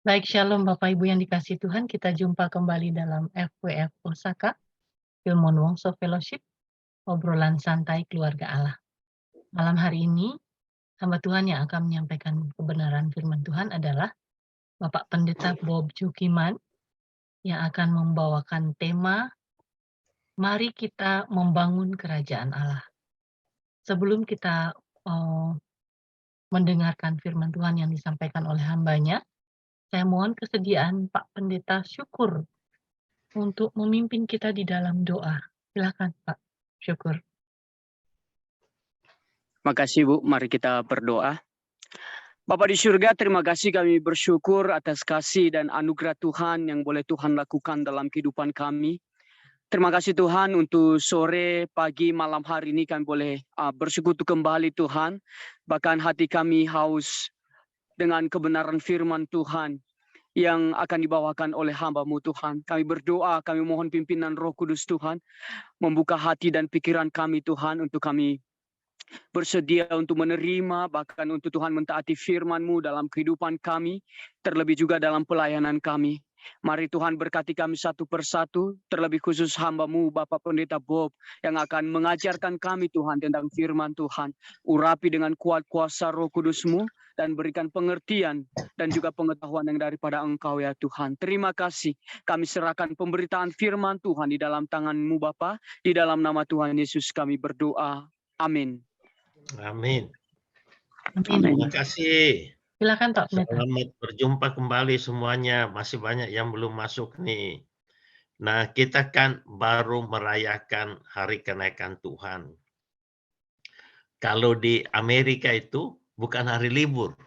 Baik, Shalom Bapak Ibu yang dikasihi Tuhan, kita jumpa kembali dalam FWF Osaka, Filmon Wongso Fellowship, obrolan santai keluarga Allah. Malam hari ini, hamba Tuhan yang akan menyampaikan kebenaran firman Tuhan adalah Bapak Pendeta Bob Jukiman, yang akan membawakan tema, Mari kita membangun kerajaan Allah. Sebelum kita mendengarkan firman Tuhan yang disampaikan oleh hambanya, saya mohon kesediaan Pak Pendeta Syukur untuk memimpin kita di dalam doa. Silakan Pak Syukur. Makasih Bu, mari kita berdoa. Bapa di surga, terima kasih kami bersyukur atas kasih dan anugerah Tuhan yang boleh Tuhan lakukan dalam kehidupan kami. Terima kasih Tuhan untuk sore, pagi, malam hari ini kami boleh bersekutu kembali Tuhan. Bahkan hati kami haus dengan kebenaran firman Tuhan yang akan dibawakan oleh hamba-Mu Tuhan. Kami berdoa, kami mohon pimpinan Roh Kudus Tuhan, membuka hati dan pikiran kami Tuhan untuk kami bersedia untuk menerima, bahkan untuk Tuhan mentaati firman-Mu dalam kehidupan kami, terlebih juga dalam pelayanan kami. Mari Tuhan berkati kami satu persatu, terlebih khusus hamba-Mu Bapak Pendeta Bob yang akan mengajarkan kami Tuhan tentang firman Tuhan. Urapi dengan kuat kuasa Roh Kudus-Mu dan berikan pengertian dan juga pengetahuan yang daripada Engkau ya Tuhan. Terima kasih. Kami serahkan pemberitaan firman Tuhan di dalam tangan-Mu Bapa. Di dalam nama Tuhan Yesus kami berdoa. Amin. Amin. Amin. Terima kasih. Silakan Pak Pendeta. Selamat berjumpa kembali semuanya. Masih banyak yang belum masuk nih. Nah, kita kan baru merayakan hari kenaikan Tuhan. Kalau di Amerika itu bukan hari libur.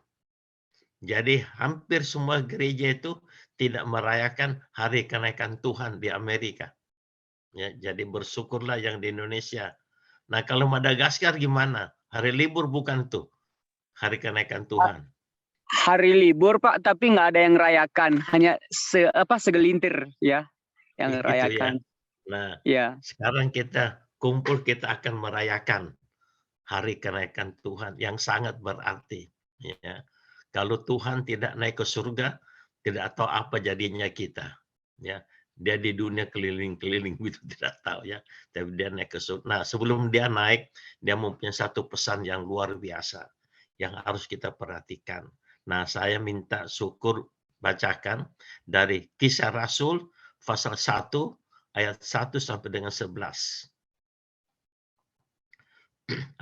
Jadi hampir semua gereja itu tidak merayakan hari kenaikan Tuhan di Amerika. Ya, jadi bersyukurlah yang di Indonesia. Nah, kalau Madagaskar gimana? Hari libur bukan tuh? Hari kenaikan Tuhan. Hari libur Pak, tapi nggak ada yang rayakan, hanya segelintir ya yang Gitu rayakan. ya. Nah, Ya. sekarang kita kumpul, kita akan merayakan hari kenaikan Tuhan yang sangat berarti. Ya. Kalau Tuhan tidak naik ke surga, tidak tahu apa jadinya kita. Ya, dia di dunia keliling-keliling gitu, tidak tahu ya. Tapi dia naik ke surga. Nah, sebelum dia naik, dia mempunyai satu pesan yang luar biasa yang harus kita perhatikan. Nah, saya minta Syukur bacakan dari Kisah Rasul pasal 1 ayat 1 sampai dengan 11.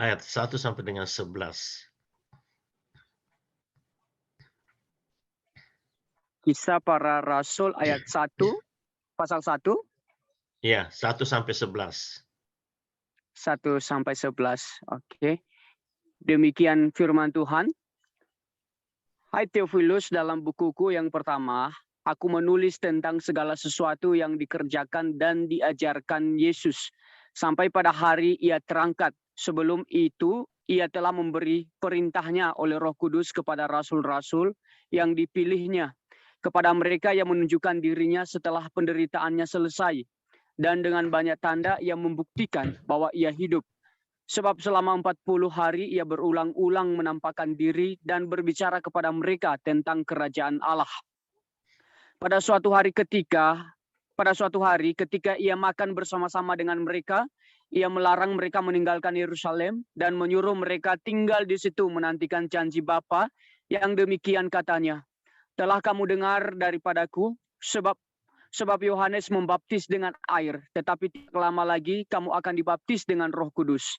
Ayat 1 sampai dengan 11. Kisah Para Rasul ayat 1, pasal 1. Ya, 1 sampai 11. 1 sampai 11. Oke. Demikian firman Tuhan. Hai Theophilus, dalam bukuku yang pertama, aku menulis tentang segala sesuatu yang dikerjakan dan diajarkan Yesus sampai pada hari ia terangkat. Sebelum itu, ia telah memberi perintahnya oleh Roh Kudus kepada rasul-rasul yang dipilihnya, kepada mereka yang menunjukkan dirinya setelah penderitaannya selesai. Dan dengan banyak tanda ia membuktikan bahwa ia hidup. Sebab selama 40 hari ia berulang-ulang menampakkan diri dan berbicara kepada mereka tentang kerajaan Allah. Pada suatu hari ketika ia makan bersama-sama dengan mereka, ia melarang mereka meninggalkan Yerusalem dan menyuruh mereka tinggal di situ menantikan janji Bapa yang demikian katanya. Telah kamu dengar daripadaku, sebab Yohanes membaptis dengan air, tetapi tidak lama lagi kamu akan dibaptis dengan Roh Kudus.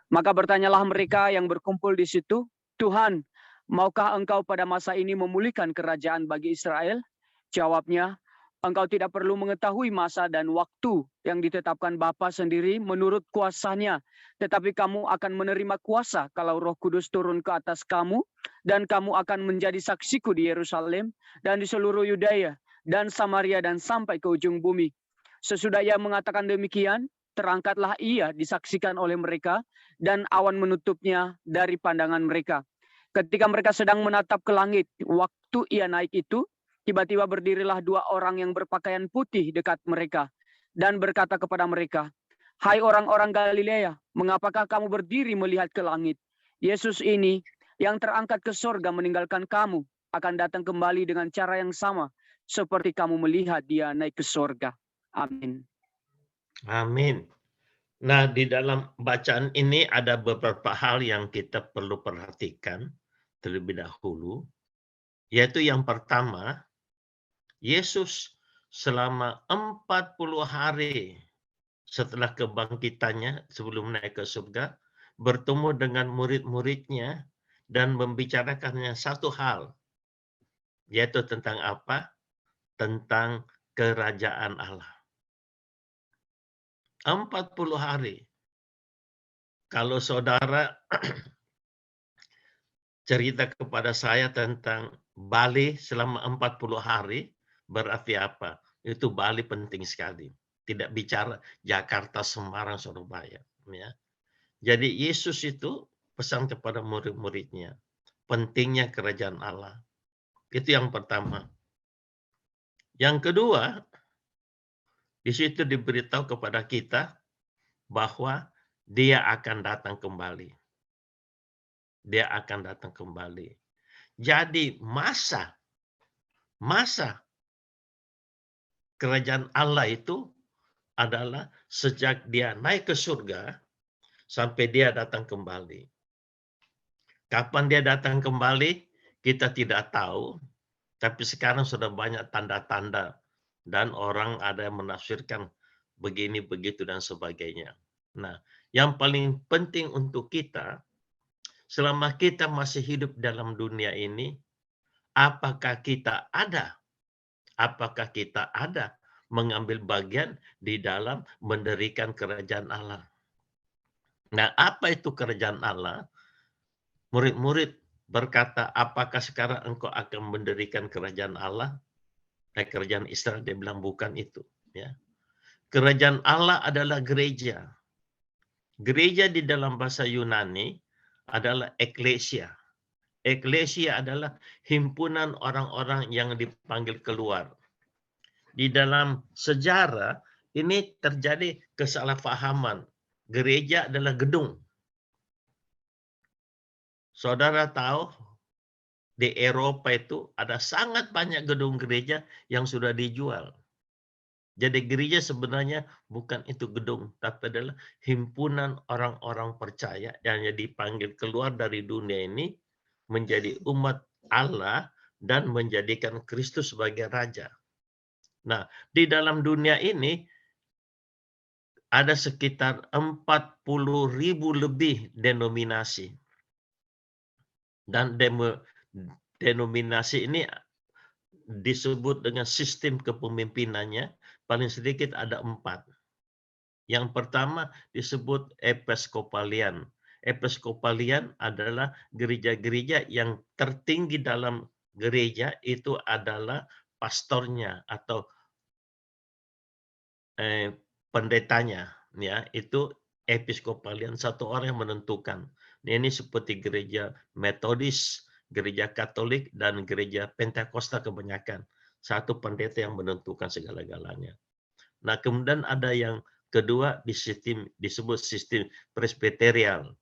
Maka bertanyalah mereka yang berkumpul di situ, Tuhan, maukah engkau pada masa ini memulihkan kerajaan bagi Israel? Jawabnya, engkau tidak perlu mengetahui masa dan waktu yang ditetapkan Bapa sendiri menurut kuasanya, tetapi kamu akan menerima kuasa kalau Roh Kudus turun ke atas kamu, dan kamu akan menjadi saksiku di Yerusalem dan di seluruh Yudea dan Samaria dan sampai ke ujung bumi. Sesudah ia mengatakan demikian, terangkatlah ia disaksikan oleh mereka, dan awan menutupnya dari pandangan mereka. Ketika mereka sedang menatap ke langit, waktu ia naik itu, tiba-tiba berdirilah 2 orang yang berpakaian putih dekat mereka, dan berkata kepada mereka, Hai orang-orang Galilea, mengapakah kamu berdiri melihat ke langit? Yesus ini yang terangkat ke surga meninggalkan kamu, akan datang kembali dengan cara yang sama seperti kamu melihat dia naik ke surga. Amin. Amin. Nah, di dalam bacaan ini ada beberapa hal yang kita perlu perhatikan terlebih dahulu, yaitu yang pertama, Yesus selama 40 hari setelah kebangkitannya sebelum naik ke surga, bertemu dengan murid-muridnya dan membicarakannya satu hal, yaitu tentang apa? Tentang kerajaan Allah. 40 hari. Kalau saudara cerita kepada saya tentang Bali selama 40 hari, berarti apa? Itu Bali penting sekali. Tidak bicara Jakarta, Semarang, Surabaya. Ya. Jadi Yesus itu pesan kepada murid-muridnya, pentingnya kerajaan Allah. Itu yang pertama. Yang kedua, di situ diberitahu kepada kita bahwa dia akan datang kembali. Dia akan datang kembali. Jadi masa kerajaan Allah itu adalah sejak dia naik ke surga sampai dia datang kembali. Kapan dia datang kembali, kita tidak tahu. Tapi sekarang sudah banyak tanda-tanda dan orang ada yang menafsirkan begini, begitu, dan sebagainya. Nah, yang paling penting untuk kita, selama kita masih hidup dalam dunia ini, apakah kita ada mengambil bagian di dalam mendirikan kerajaan Allah? Nah, apa itu kerajaan Allah? Murid-murid berkata, apakah sekarang engkau akan mendirikan kerajaan Allah? Kerajaan Israel, dia bilang bukan itu. Ya. Kerajaan Allah adalah gereja. Gereja di dalam bahasa Yunani adalah eklesia. Eklesia adalah himpunan orang-orang yang dipanggil keluar. Di dalam sejarah ini terjadi kesalahpahaman. Gereja adalah gedung. Saudara tahu di Eropa itu ada sangat banyak gedung gereja yang sudah dijual. Jadi gereja sebenarnya bukan itu gedung, tapi adalah himpunan orang-orang percaya yang dipanggil keluar dari dunia ini menjadi umat Allah dan menjadikan Kristus sebagai Raja. Nah, di dalam dunia ini ada sekitar 40.000 lebih denominasi. Dan denominasi ini disebut dengan sistem kepemimpinannya, paling sedikit ada 4. Yang pertama disebut Episkopalian. Episkopalian adalah gereja-gereja yang tertinggi dalam gereja itu adalah pastornya atau pendetanya, ya, itu Episkopalian, satu orang yang menentukan. Ini seperti gereja Metodis, gereja Katolik, dan gereja Pentakosta kebanyakan. Satu pendeta yang menentukan segala-galanya. Nah, kemudian ada yang kedua disebut sistem presbiterial,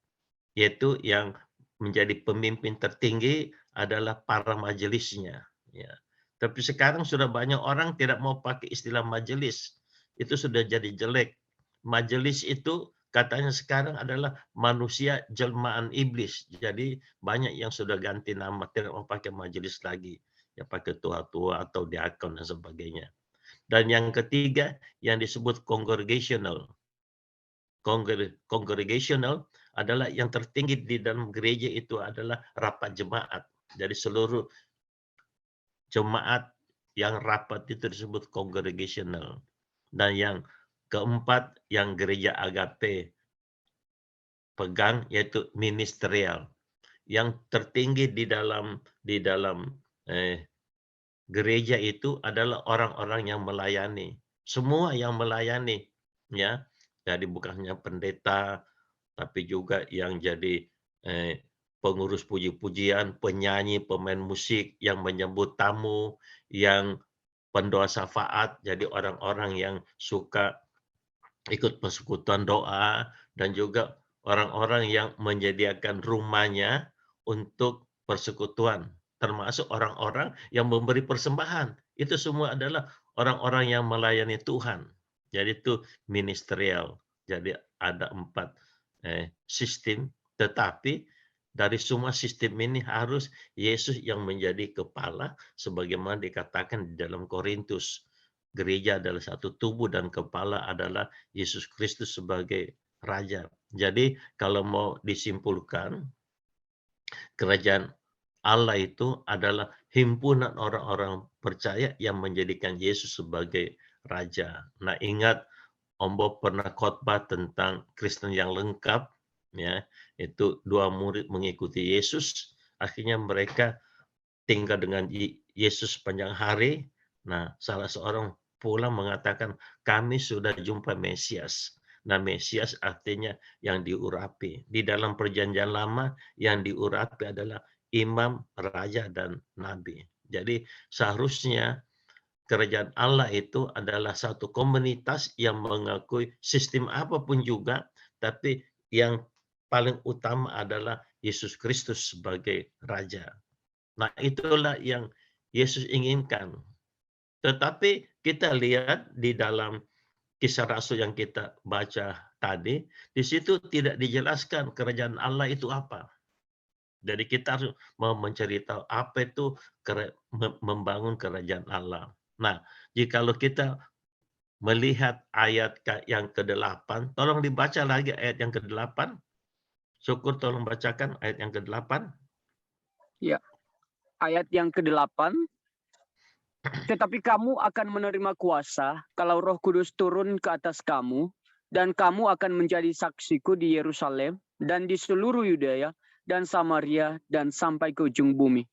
yaitu yang menjadi pemimpin tertinggi adalah para majelisnya. Ya. Tapi sekarang sudah banyak orang tidak mau pakai istilah majelis. Itu sudah jadi jelek. Majelis itu katanya sekarang adalah manusia jelmaan iblis. Jadi banyak yang sudah ganti nama, tidak mau pakai majelis lagi. Ya pakai tua-tua atau diakon dan sebagainya. Dan yang ketiga yang disebut congregational. Congregational adalah yang tertinggi di dalam gereja itu adalah rapat jemaat. Jadi seluruh jemaat yang rapat itu disebut congregational. Dan yang keempat yang gereja agape pegang yaitu ministerial. Yang tertinggi di dalam gereja itu adalah orang-orang yang melayani. Semua yang melayani, ya. Jadi bukan hanya pendeta, tapi juga yang jadi pengurus puji-pujian, penyanyi, pemain musik, yang menyambut tamu, yang pendoa syafaat, jadi orang-orang yang suka ikut persekutuan doa, dan juga orang-orang yang menyediakan rumahnya untuk persekutuan. termasuk orang-orang yang memberi persembahan. Itu semua adalah orang-orang yang melayani Tuhan. Jadi itu ministerial. Jadi ada 4 sistem, tetapi dari semua sistem ini harus Yesus yang menjadi kepala, sebagaimana dikatakan di dalam Korintus. Gereja adalah satu tubuh dan kepala adalah Yesus Kristus sebagai Raja. Jadi kalau mau disimpulkan, kerajaan Allah itu adalah himpunan orang-orang percaya yang menjadikan Yesus sebagai Raja. Nah, ingat Om Bob pernah khotbah tentang Kristen yang lengkap, ya, itu 2 murid mengikuti Yesus, akhirnya mereka tinggal dengan Yesus sepanjang hari. Nah, salah seorang pulang mengatakan, kami sudah jumpa Mesias. Nah, Mesias artinya yang diurapi. Di dalam perjanjian lama, yang diurapi adalah imam, raja, dan nabi. Jadi seharusnya kerajaan Allah itu adalah satu komunitas yang mengakui sistem apapun juga, tapi yang paling utama adalah Yesus Kristus sebagai Raja. Nah, itulah yang Yesus inginkan. Tetapi kita lihat di dalam Kisah Rasul yang kita baca tadi, di situ tidak dijelaskan kerajaan Allah itu apa. Jadi kita harus mau mencari tahu apa itu membangun kerajaan Allah. Nah, jikalau kita melihat ayat yang ke-8, tolong dibaca lagi ayat yang ke-8. Syukur tolong bacakan ayat yang ke-8. Ya, ayat yang ke-8. Tetapi kamu akan menerima kuasa kalau Roh Kudus turun ke atas kamu, dan kamu akan menjadi saksiku di Yerusalem dan di seluruh Yudea dan Samaria dan sampai ke ujung bumi.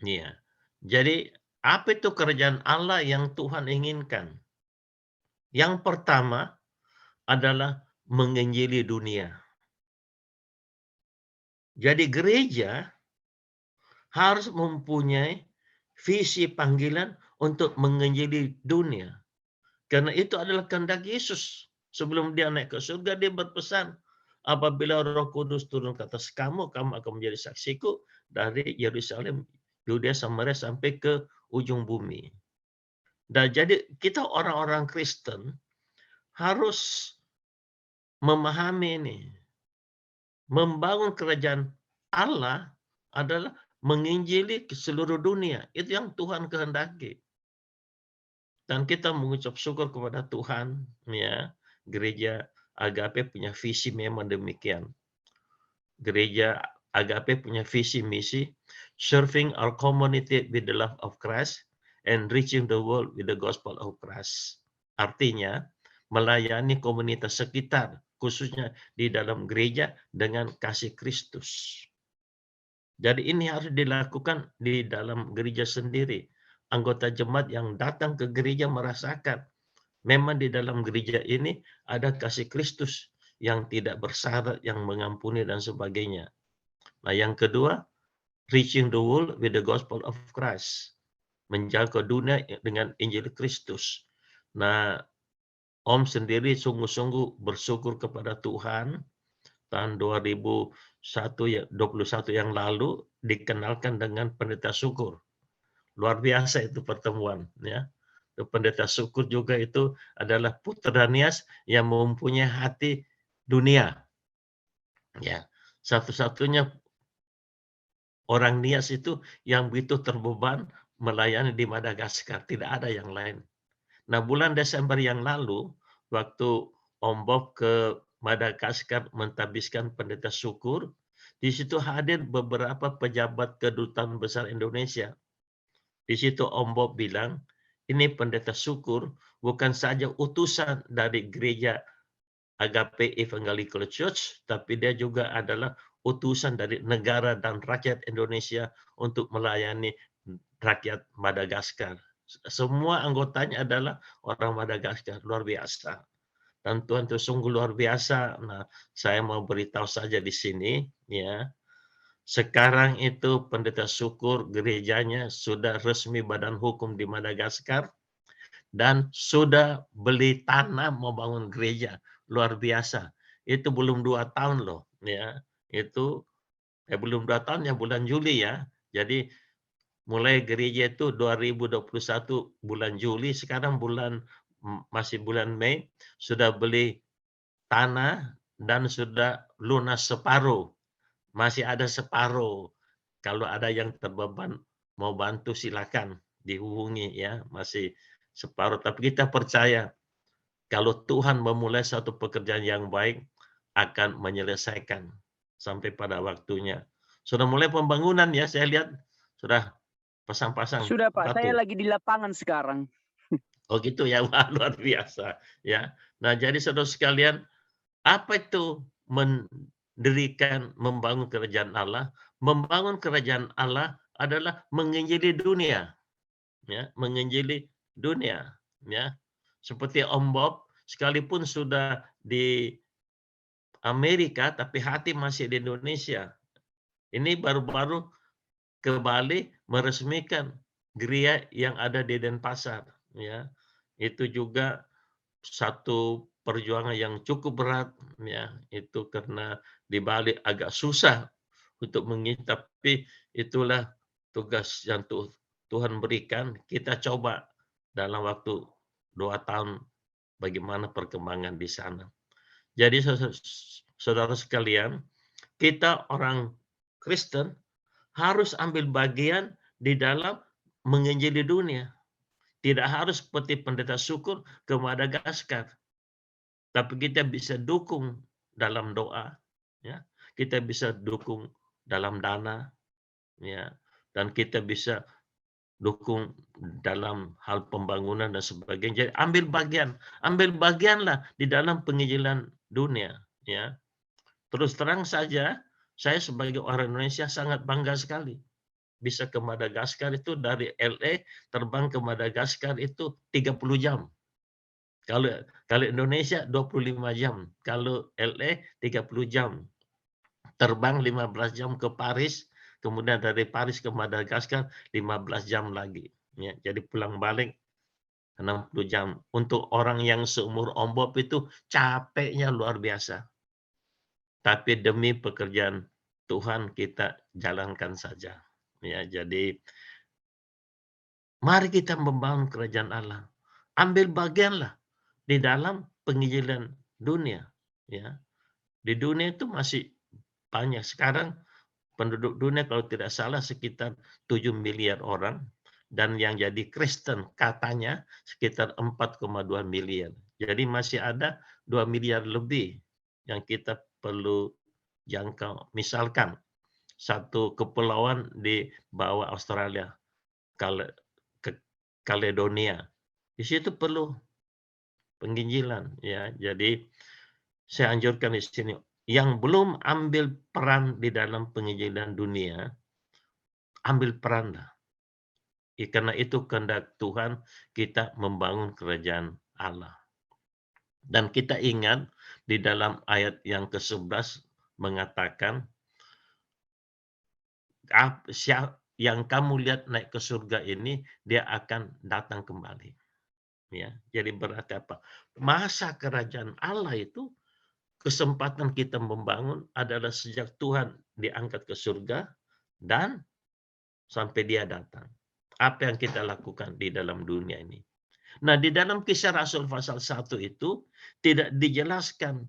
Iya. Jadi apa itu kerajaan Allah yang Tuhan inginkan? Yang pertama adalah menginjili dunia. Jadi gereja harus mempunyai visi panggilan untuk menginjili dunia. Karena itu adalah kehendak Yesus. Sebelum dia naik ke surga, dia berpesan, apabila Roh Kudus turun ke atas kamu, kamu akan menjadi saksiku dari Yerusalem, Yudea, Samaria sampai ke ujung bumi. Dan jadi kita orang-orang Kristen harus memahami ini. Membangun kerajaan Allah adalah menginjili ke seluruh dunia. Itu yang Tuhan kehendaki. Dan kita mengucap syukur kepada Tuhan, ya, gereja Agape punya visi memang demikian. Gereja Agape punya visi misi, serving our community with the love of Christ and reaching the world with the gospel of Christ. Artinya, melayani komunitas sekitar, khususnya di dalam gereja dengan kasih Kristus. Jadi ini harus dilakukan di dalam gereja sendiri. Anggota jemaat yang datang ke gereja merasakan memang di dalam gereja ini ada kasih Kristus yang tidak bersyarat, yang mengampuni dan sebagainya. Nah, yang kedua, reaching the world with the gospel of Christ. Menjangkau dunia dengan Injil Kristus. Nah, Om sendiri sungguh-sungguh bersyukur kepada Tuhan tahun 2021 yang lalu dikenalkan dengan pendeta syukur. Luar biasa itu pertemuan, ya. Pendeta syukur juga itu adalah putra Nias yang mempunyai hati dunia. Ya, satu-satunya orang Nias itu yang begitu terbeban melayani di Madagaskar, tidak ada yang lain. Nah, bulan Desember yang lalu, waktu Om Bob ke Madagaskar mentabiskan pendeta syukur, di situ hadir beberapa pejabat kedutaan besar Indonesia. Di situ Om Bob bilang, ini pendeta syukur bukan saja utusan dari gereja Agape Evangelical Church, tapi dia juga adalah utusan dari negara dan rakyat Indonesia untuk melayani rakyat Madagaskar. Semua anggotanya adalah orang Madagaskar, luar biasa. Dan Tuhan itu sungguh luar biasa. Nah, saya mau beritahu saja di sini, ya. Sekarang itu pendeta syukur gerejanya sudah resmi badan hukum di Madagaskar dan sudah beli tanah mau bangun gereja. Luar biasa. Itu belum 2 tahun loh, ya. Itu belum 2 tahun ya, bulan Juli ya. Jadi mulai gereja itu 2021 bulan Juli, sekarang masih bulan Mei, sudah beli tanah dan sudah lunas separuh. Masih ada separuh. Kalau ada yang terbeban mau bantu silakan dihubungi ya, masih separuh. Tapi kita percaya kalau Tuhan memulai satu pekerjaan yang baik akan menyelesaikan sampai pada waktunya. Sudah mulai pembangunan ya, saya lihat sudah pasang-pasang Sudah Pak, saya batu. lagi di lapangan sekarang. Oh gitu ya, wah luar biasa ya. Nah jadi saudara sekalian, apa itu mendirikan, membangun kerajaan Allah? Membangun kerajaan Allah adalah menginjili dunia, ya, menginjili dunia, ya. Seperti Om Bob, sekalipun sudah di Amerika, tapi hati masih di Indonesia. Ini baru-baru ke Bali meresmikan gereja yang ada di Denpasar, ya. Itu juga satu perjuangan yang cukup berat, ya. Itu karena di Bali agak susah untuk tapi itulah tugas yang Tuhan berikan. Kita coba dalam waktu 2 tahun bagaimana perkembangan di sana. Jadi saudara sekalian, kita orang Kristen harus ambil bagian di dalam menginjili dunia. Tidak harus seperti pendeta syukur ke Madagaskar, tapi kita bisa dukung dalam doa, ya. Kita bisa dukung dalam dana, ya, dan kita bisa dukung dalam hal pembangunan dan sebagainya. Jadi ambil bagianlah di dalam penginjilan dunia, ya. Terus terang saja, saya sebagai orang Indonesia sangat bangga sekali bisa ke Madagaskar. Itu dari LA terbang ke Madagaskar itu 30 jam. Kalau Indonesia 25 jam, kalau LA 30 jam. Terbang 15 jam ke Paris, kemudian dari Paris ke Madagaskar 15 jam lagi. Ya, jadi pulang balik 60 jam. Untuk orang yang seumur Om Bob itu capeknya luar biasa. Tapi demi pekerjaan Tuhan kita jalankan saja. Ya, jadi mari kita membangun kerajaan Allah. Ambil bagianlah di dalam penginjilan dunia. Ya, di dunia itu masih banyak. Sekarang penduduk dunia kalau tidak salah sekitar 7 miliar orang. Dan yang jadi Kristen katanya sekitar 4,2 miliar. Jadi masih ada 2 miliar lebih yang kita perlu jangkau. Misalkan satu kepulauan di bawah Australia, Caledonia. Di situ perlu penginjilan, ya. Jadi saya anjurkan di sini yang belum ambil peran di dalam penginjilan dunia, ambil peranlah. Karena itu kehendak Tuhan kita membangun kerajaan Allah. Dan kita ingat di dalam ayat yang ke-11 mengatakan yang kamu lihat naik ke surga ini dia akan datang kembali. Ya, jadi berarti apa? Masa kerajaan Allah itu kesempatan kita membangun adalah sejak Tuhan diangkat ke surga dan sampai dia datang. Apa yang kita lakukan di dalam dunia ini? Nah, di dalam Kisah Rasul pasal 1 itu tidak dijelaskan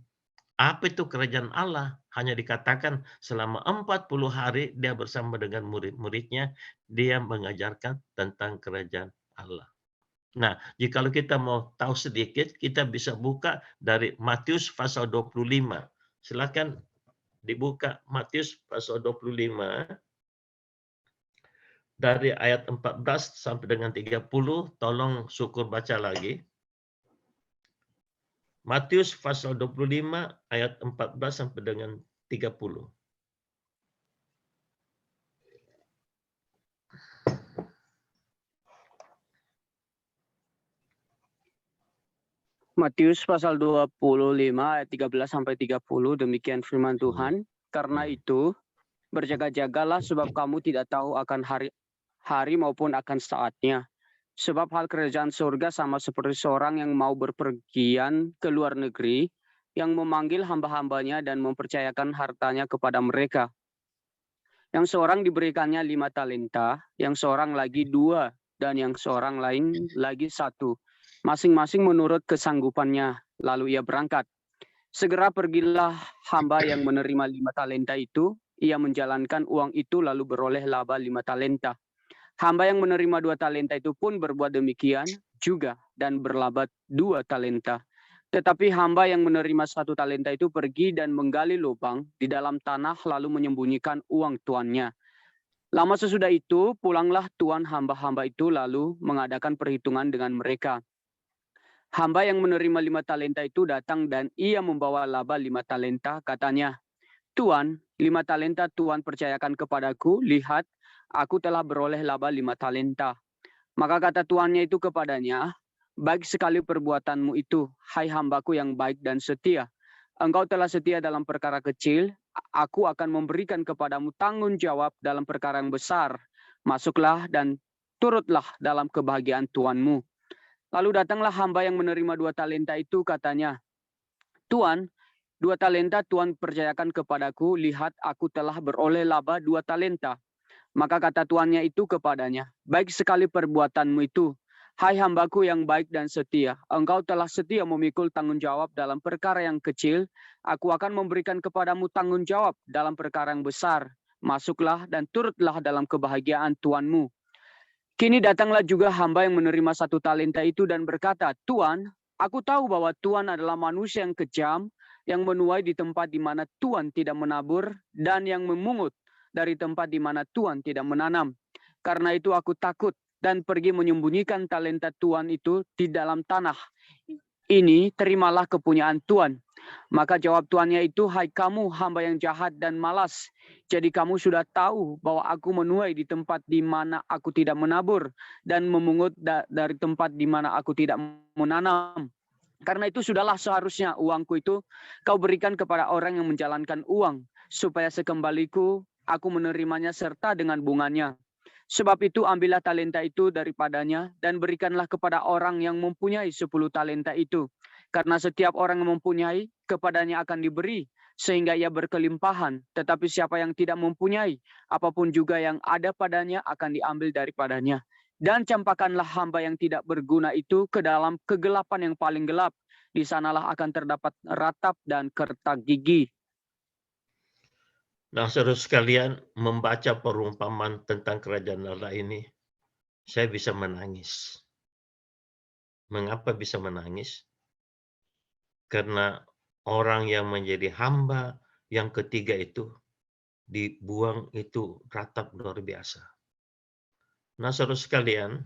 apa itu kerajaan Allah. Hanya dikatakan selama 40 hari dia bersama dengan murid-muridnya, dia mengajarkan tentang kerajaan Allah. Nah, jikalau kita mau tahu sedikit, kita bisa buka dari Matius pasal 25. Silakan dibuka Matius pasal 25. Dari ayat 14 sampai dengan 30, tolong syukur baca lagi. Matius pasal 25 ayat 14 sampai dengan 30. Matius pasal 25 ayat 13 sampai 30, demikian firman Tuhan. Karena itu berjaga-jagalah sebab kamu tidak tahu akan hari maupun akan saatnya. Sebab hal kerajaan surga sama seperti seorang yang mau berpergian ke luar negeri, yang memanggil hamba-hambanya dan mempercayakan hartanya kepada mereka. Yang seorang diberikannya 5 talenta, yang seorang lagi 2, dan yang seorang lain lagi 1. Masing-masing menurut kesanggupannya. Lalu ia berangkat. Segera pergilah hamba yang menerima 5 talenta itu. Ia menjalankan uang itu lalu beroleh laba 5 talenta. Hamba yang menerima 2 talenta itu pun berbuat demikian juga dan berlaba 2 talenta. Tetapi hamba yang menerima 1 talenta itu pergi dan menggali lubang di dalam tanah lalu menyembunyikan uang tuannya. Lama sesudah itu, pulanglah tuan hamba-hamba itu lalu mengadakan perhitungan dengan mereka. Hamba yang menerima 5 talenta itu datang dan ia membawa laba 5 talenta, katanya, Tuan, 5 talenta Tuan percayakan kepadaku, lihat, aku telah beroleh laba 5 talenta. Maka kata tuannya itu kepadanya, baik sekali perbuatanmu itu, hai hambaku yang baik dan setia. Engkau telah setia dalam perkara kecil, aku akan memberikan kepadamu tanggung jawab dalam perkara yang besar. Masuklah dan turutlah dalam kebahagiaan tuanmu. Lalu datanglah hamba yang menerima 2 talenta itu, katanya, Tuan, 2 talenta Tuan percayakan kepadaku, lihat aku telah beroleh laba 2 talenta. Maka kata tuannya itu kepadanya, baik sekali perbuatanmu itu, hai hambaku yang baik dan setia, engkau telah setia memikul tanggung jawab dalam perkara yang kecil, aku akan memberikan kepadamu tanggung jawab dalam perkara yang besar. Masuklah dan turutlah dalam kebahagiaan tuanmu. Kini datanglah juga hamba yang menerima 1 talenta itu dan berkata, Tuan, aku tahu bahwa Tuan adalah manusia yang kejam, yang menuai di tempat di mana Tuan tidak menabur, dan yang memungut dari tempat di mana Tuan tidak menanam. Karena itu aku takut dan pergi menyembunyikan talenta Tuan itu di dalam tanah. Ini terimalah kepunyaan Tuan. Maka jawab tuannya itu, hai kamu hamba yang jahat dan malas. Jadi kamu sudah tahu bahwa aku menuai di tempat di mana aku tidak menabur dan memungut dari tempat di mana aku tidak menanam. Karena itu sudahlah seharusnya uangku itu kau berikan kepada orang yang menjalankan uang, supaya sekembaliku aku menerimanya serta dengan bunganya. Sebab itu ambillah talenta itu daripadanya dan berikanlah kepada orang yang mempunyai 10 talenta itu. Karena setiap orang yang mempunyai, kepadanya akan diberi, sehingga ia berkelimpahan. Tetapi siapa yang tidak mempunyai, apapun juga yang ada padanya akan diambil daripadanya. Dan campakkanlah hamba yang tidak berguna itu ke dalam kegelapan yang paling gelap. Di sanalah akan terdapat ratap dan kertak gigi. Nah, saudara sekalian, membaca perumpamaan tentang kerajaan Allah ini, saya bisa menangis. Mengapa bisa menangis? Karena orang yang menjadi hamba yang ketiga itu dibuang itu ratap luar biasa. Nah, saudara sekalian,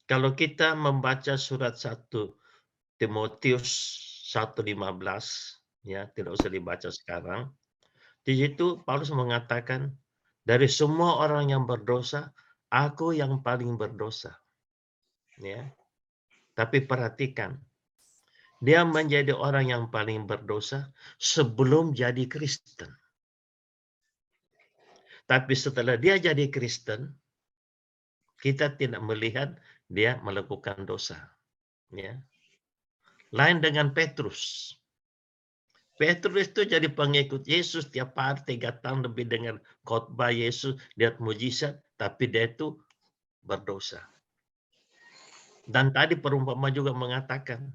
kalau kita membaca surat 1 Timotius 1:15, ya, tidak usah dibaca sekarang. Di situ Paulus mengatakan, dari semua orang yang berdosa, aku yang paling berdosa. Ya. Tapi perhatikan, dia menjadi orang yang paling berdosa sebelum jadi Kristen. Tapi setelah dia jadi Kristen, kita tidak melihat dia melakukan dosa. Ya. Lain dengan Petrus. Petrus itu jadi pengikut Yesus tiap hari 3 tahun lebih dengan khotbah Yesus, lihat mujizat, tapi dia itu berdosa. Dan tadi perumpamaan juga mengatakan,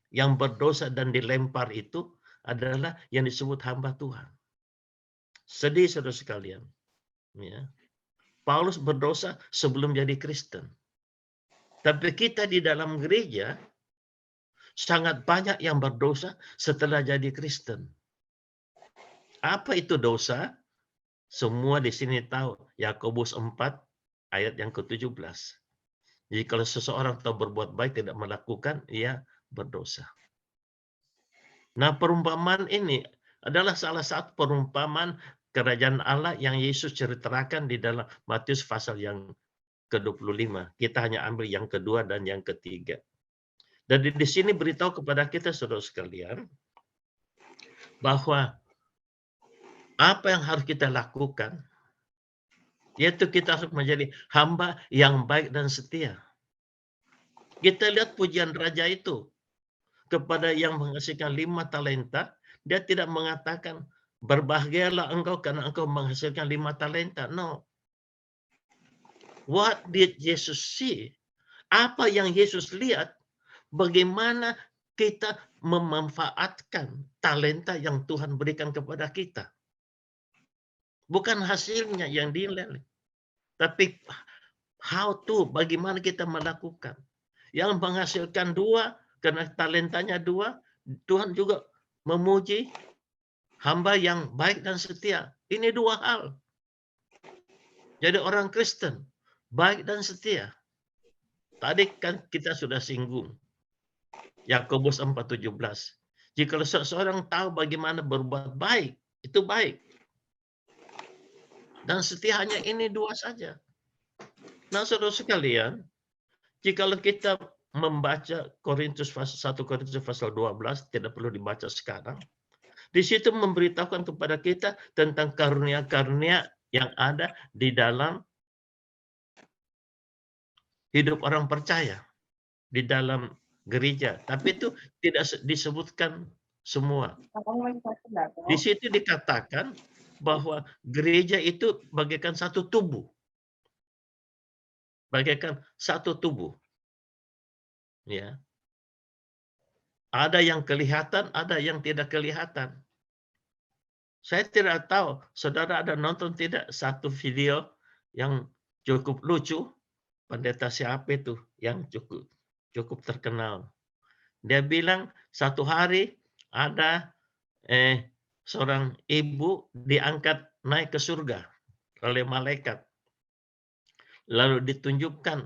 yang berdosa dan dilempar itu adalah yang disebut hamba Tuhan. Sedih saudara sekalian. Ya. Paulus berdosa sebelum jadi Kristen. Tapi kita di dalam gereja sangat banyak yang berdosa setelah jadi Kristen. Apa itu dosa? Semua di sini tahu. Yakobus 4 ayat yang ke-17. Jadi kalau seseorang tahu berbuat baik tidak melakukan, ia berdosa. Nah, perumpamaan ini adalah salah satu perumpamaan kerajaan Allah yang Yesus ceritakan di dalam Matius pasal yang ke-25. Kita hanya ambil yang kedua dan yang ketiga. Dan di sini beritahu kepada kita, saudara sekalian, bahwa apa yang harus kita lakukan, yaitu kita harus menjadi hamba yang baik dan setia. Kita lihat pujian raja itu kepada yang menghasilkan 5 talenta, dia tidak mengatakan, berbahagialah engkau karena engkau menghasilkan 5 talenta. No. What did Jesus see? Apa yang Yesus lihat? Bagaimana kita memanfaatkan talenta yang Tuhan berikan kepada kita. Bukan hasilnya yang dinilai, tapi how to, bagaimana kita melakukan. Yang menghasilkan 2, karena talentanya 2, Tuhan juga memuji hamba yang baik dan setia. Ini 2 hal. Jadi orang Kristen, baik dan setia. Tadi kan kita sudah singgung. Yakobus 4:17. Jika seseorang tahu bagaimana berbuat baik, itu baik. Dan setia hanya ini 2 saja. Nah, saudara sekalian, jika kita membaca 1 Korintus pasal 12, tidak perlu dibaca sekarang. Di situ memberitahukan kepada kita tentang karunia-karunia yang ada di dalam hidup orang percaya, di dalam gereja. Tapi itu tidak disebutkan semua. Di situ dikatakan bahwa gereja itu bagaikan satu tubuh. Bagaikan satu tubuh. Ya. Ada yang kelihatan, ada yang tidak kelihatan. Saya tidak tahu, saudara ada nonton tidak satu video yang cukup lucu, pendeta siapa itu yang cukup terkenal. Dia bilang satu hari ada seorang ibu diangkat naik ke surga oleh malaikat. Lalu ditunjukkan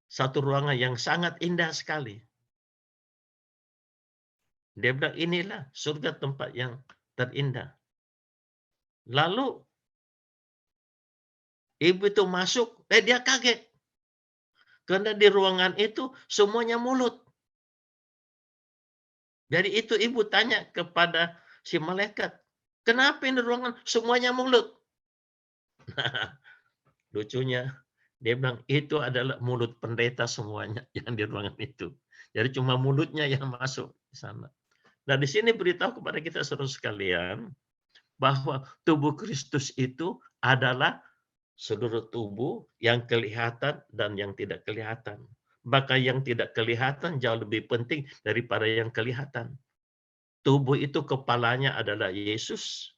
satu ruangan yang sangat indah sekali. Dia bilang inilah surga, tempat yang terindah. Lalu ibu itu masuk, dia kaget. Karena di ruangan itu semuanya mulut. Jadi itu ibu tanya kepada si malaikat, kenapa ini ruangan semuanya mulut? Nah, lucunya dia bilang itu adalah mulut pendeta semuanya yang di ruangan itu. Jadi cuma mulutnya yang masuk di sana. Nah, di sini beritahu kepada kita saudara sekalian bahwa tubuh Kristus itu adalah seluruh tubuh yang kelihatan dan yang tidak kelihatan. Bahkan yang tidak kelihatan jauh lebih penting daripada yang kelihatan. Tubuh itu kepalanya adalah Yesus,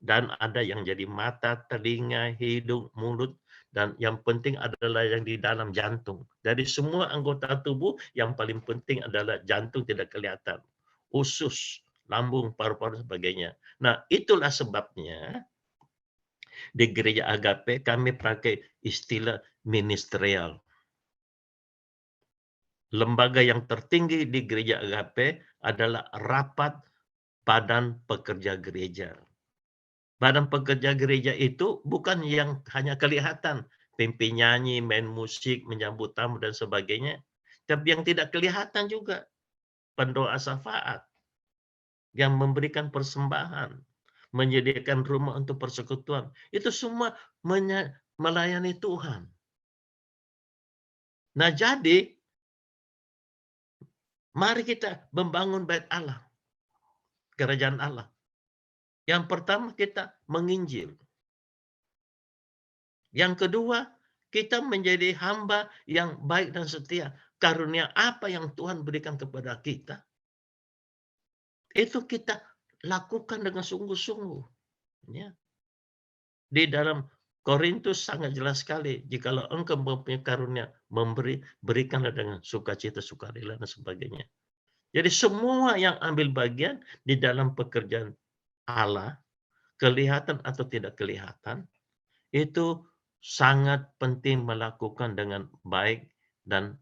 dan ada yang jadi mata, telinga, hidung, mulut, dan yang penting adalah yang di dalam jantung. Dari semua anggota tubuh, yang paling penting adalah jantung tidak kelihatan. Usus, lambung, paru-paru, sebagainya. Nah, itulah sebabnya di gereja Agape kami pakai istilah ministerial. Lembaga yang tertinggi di gereja Agape adalah rapat badan pekerja gereja. Badan pekerja gereja itu bukan yang hanya kelihatan, pimpin nyanyi, main musik, menyambut tamu dan sebagainya, tapi yang tidak kelihatan juga, pendoa syafaat, yang memberikan persembahan, menyediakan rumah untuk persekutuan. Itu semua melayani Tuhan. Nah, jadi mari kita membangun bait Allah, kerajaan Allah. Yang pertama kita menginjil. Yang kedua, kita menjadi hamba yang baik dan setia. Karunia apa yang Tuhan berikan kepada kita, itu kita lakukan dengan sungguh-sungguh. Ya. Di dalam Korintus sangat jelas sekali, jikalau engkau mempunyai karunia memberi, berikanlah dengan sukacita, sukarela dan sebagainya. Jadi semua yang ambil bagian di dalam pekerjaan Allah, kelihatan atau tidak kelihatan, itu sangat penting melakukan dengan baik dan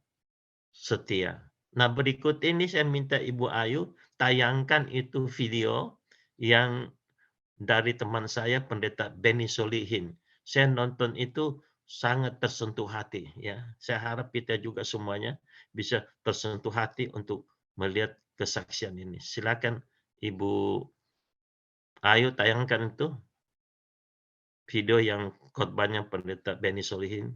setia. Nah, berikut ini saya minta Ibu Ayu tayangkan itu video yang dari teman saya Pendeta Benny Solihin. Saya nonton itu sangat tersentuh hati ya. Saya harap kita juga semuanya bisa tersentuh hati untuk melihat kesaksian ini. Silakan Ibu Ayu tayangkan itu video yang khotbahnya Pendeta Benny Solihin.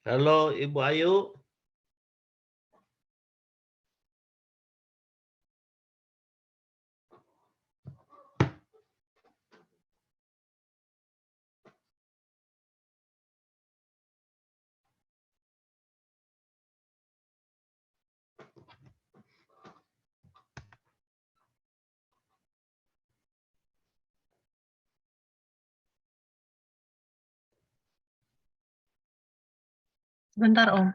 Halo Ibu Ayu. Sebentar, Om.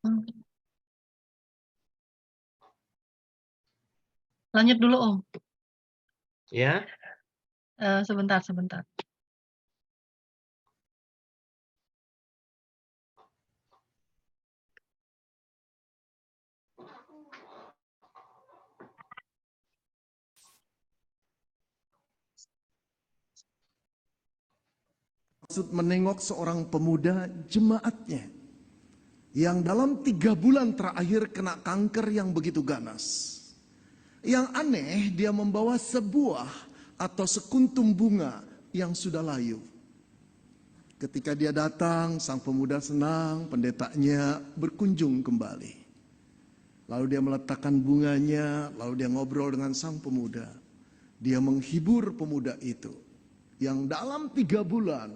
Hmm. Lanjut dulu, Om. Ya, Sebentar. Maksud menengok seorang pemuda jemaatnya yang dalam 3 bulan terakhir kena kanker yang begitu ganas. Yang aneh, dia membawa sebuah atau sekuntum bunga yang sudah layu. Ketika dia datang, sang pemuda senang, pendetanya berkunjung kembali. Lalu dia meletakkan bunganya, lalu dia ngobrol dengan sang pemuda. Dia menghibur pemuda itu yang dalam 3 bulan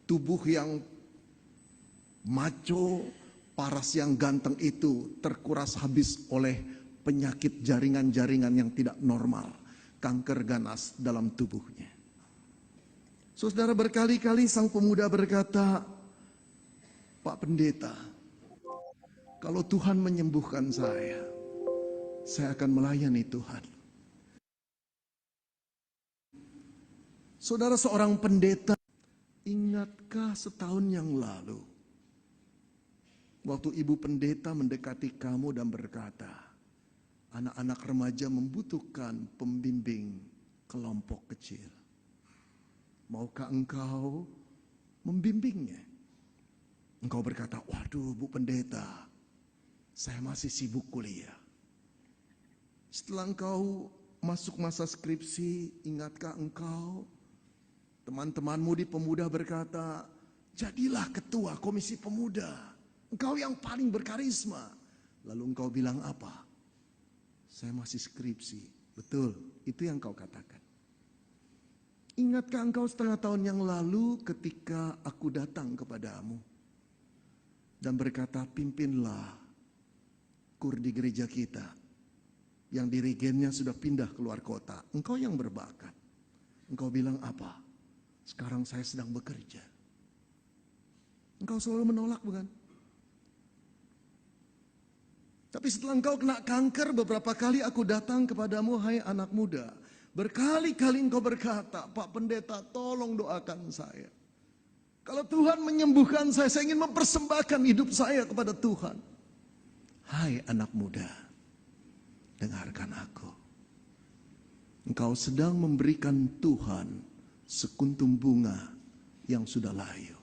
tubuh yang maco, paras yang ganteng itu terkuras habis oleh penyakit jaringan-jaringan yang tidak normal, kanker ganas dalam tubuhnya. Saudara, berkali-kali sang pemuda berkata, Pak Pendeta, kalau Tuhan menyembuhkan saya akan melayani Tuhan. Saudara, seorang pendeta, ingatkah setahun yang lalu, waktu ibu pendeta mendekati kamu dan berkata, anak-anak remaja membutuhkan pembimbing kelompok kecil. Maukah engkau membimbingnya? Engkau berkata, waduh Bu Pendeta, saya masih sibuk kuliah. Setelah engkau masuk masa skripsi, ingatkah engkau teman-temanmu di pemuda berkata, jadilah ketua komisi pemuda. Engkau yang paling berkarisma. Lalu engkau bilang apa? Saya masih skripsi. Betul, itu yang kau katakan. Ingatkah engkau setengah tahun yang lalu ketika aku datang kepadamu dan berkata, pimpinlah kur di gereja kita yang dirigennya sudah pindah keluar kota. Engkau yang berbakat. Engkau bilang apa? Sekarang saya sedang bekerja. Engkau selalu menolak, bukan? Tapi setelah engkau kena kanker, beberapa kali aku datang kepadamu, hai anak muda. Berkali-kali engkau berkata, Pak Pendeta, tolong doakan saya. Kalau Tuhan menyembuhkan saya ingin mempersembahkan hidup saya kepada Tuhan. Hai anak muda, dengarkan aku. Engkau sedang memberikan Tuhan sekuntum bunga yang sudah layu.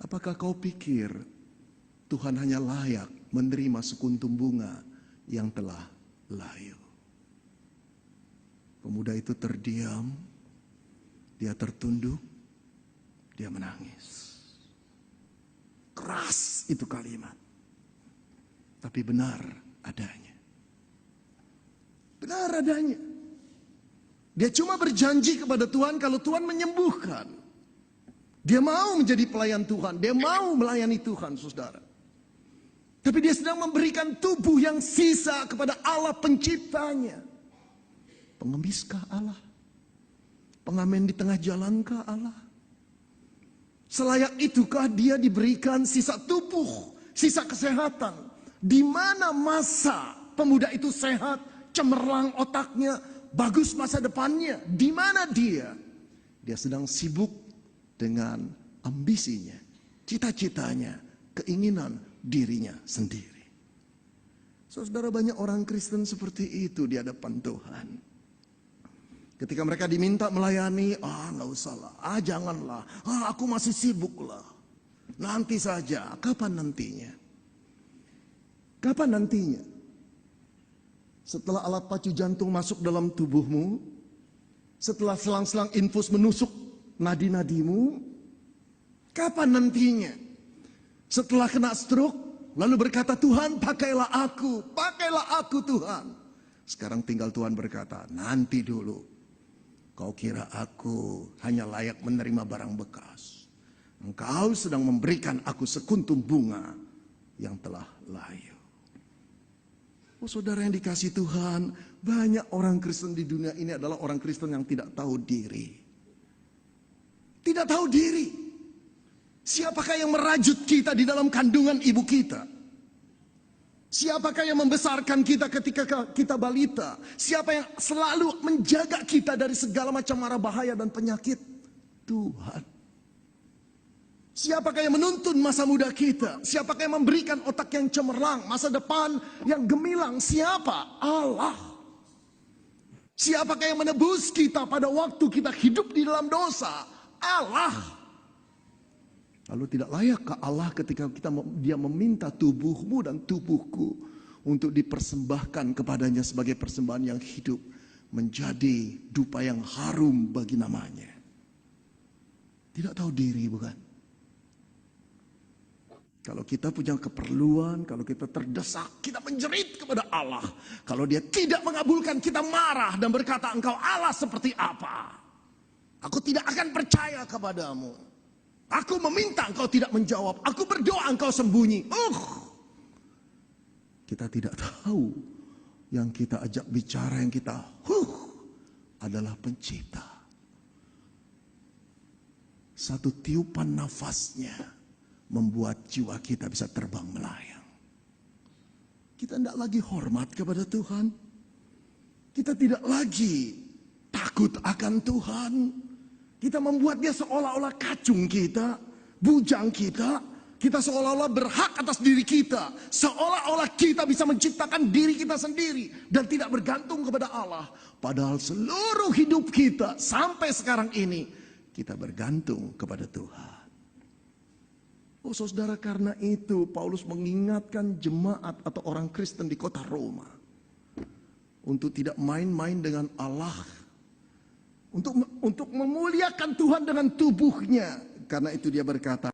Apakah kau pikir Tuhan hanya layak menerima sekuntum bunga yang telah layu? Pemuda itu terdiam, dia tertunduk, dia menangis. Keras itu kalimat, tapi benar adanya. Benar adanya. Dia cuma berjanji kepada Tuhan kalau Tuhan menyembuhkan. Dia mau menjadi pelayan Tuhan. Dia mau melayani Tuhan, saudara. Tapi dia sedang memberikan tubuh yang sisa kepada Allah penciptanya. Pengemiskah Allah? Pengamen di tengah jalankah Allah? Selayak itukah dia diberikan sisa tubuh, sisa kesehatan? Di mana masa pemuda itu sehat, cemerlang otaknya, bagus masa depannya? Di mana dia? Dia sedang sibuk dengan ambisinya, cita-citanya, keinginan dirinya sendiri. Saudara, banyak orang Kristen seperti itu di hadapan Tuhan. Ketika mereka diminta melayani, nggak usah lah, janganlah, aku masih sibuk lah. Nanti saja, kapan nantinya? Kapan nantinya? Setelah alat pacu jantung masuk dalam tubuhmu, setelah selang-selang infus menusuk nadi-nadimu, kapan nantinya? Setelah kena stroke, lalu berkata, Tuhan pakailah aku Tuhan. Sekarang tinggal Tuhan berkata, nanti dulu. Kau kira aku hanya layak menerima barang bekas. Engkau sedang memberikan aku sekuntum bunga yang telah layu. Oh saudara yang dikasihi Tuhan, banyak orang Kristen di dunia ini adalah orang Kristen yang tidak tahu diri. Tidak tahu diri. Siapakah yang merajut kita di dalam kandungan ibu kita? Siapakah yang membesarkan kita ketika kita balita? Siapa yang selalu menjaga kita dari segala macam mara bahaya dan penyakit? Tuhan. Siapakah yang menuntun masa muda kita? Siapakah yang memberikan otak yang cemerlang, masa depan yang gemilang? Siapa? Allah. Siapakah yang menebus kita pada waktu kita hidup di dalam dosa? Allah. Lalu tidak layakkah Allah ketika dia meminta tubuhmu dan tubuhku untuk dipersembahkan kepadanya sebagai persembahan yang hidup, menjadi dupa yang harum bagi namanya? Tidak tahu diri, bukan? Kalau kita punya keperluan, kalau kita terdesak, kita menjerit kepada Allah. Kalau dia tidak mengabulkan, kita marah dan berkata, engkau Allah seperti apa? Aku tidak akan percaya kepadamu. Aku meminta, engkau tidak menjawab. Aku berdoa, engkau sembunyi. Kita tidak tahu yang kita ajak bicara, yang kita adalah pencipta. Satu tiupan nafasnya membuat jiwa kita bisa terbang melayang. Kita tidak lagi hormat kepada Tuhan. Kita tidak lagi takut akan Tuhan. Kita membuat dia seolah-olah kacung kita, bujang kita. Kita seolah-olah berhak atas diri kita. Seolah-olah kita bisa menciptakan diri kita sendiri. Dan tidak bergantung kepada Allah. Padahal seluruh hidup kita sampai sekarang ini, kita bergantung kepada Tuhan. Oh saudara, karena itu Paulus mengingatkan jemaat atau orang Kristen di kota Roma. Untuk tidak main-main dengan Allah. Untuk memuliakan Tuhan dengan tubuhnya. Karena itu dia berkata,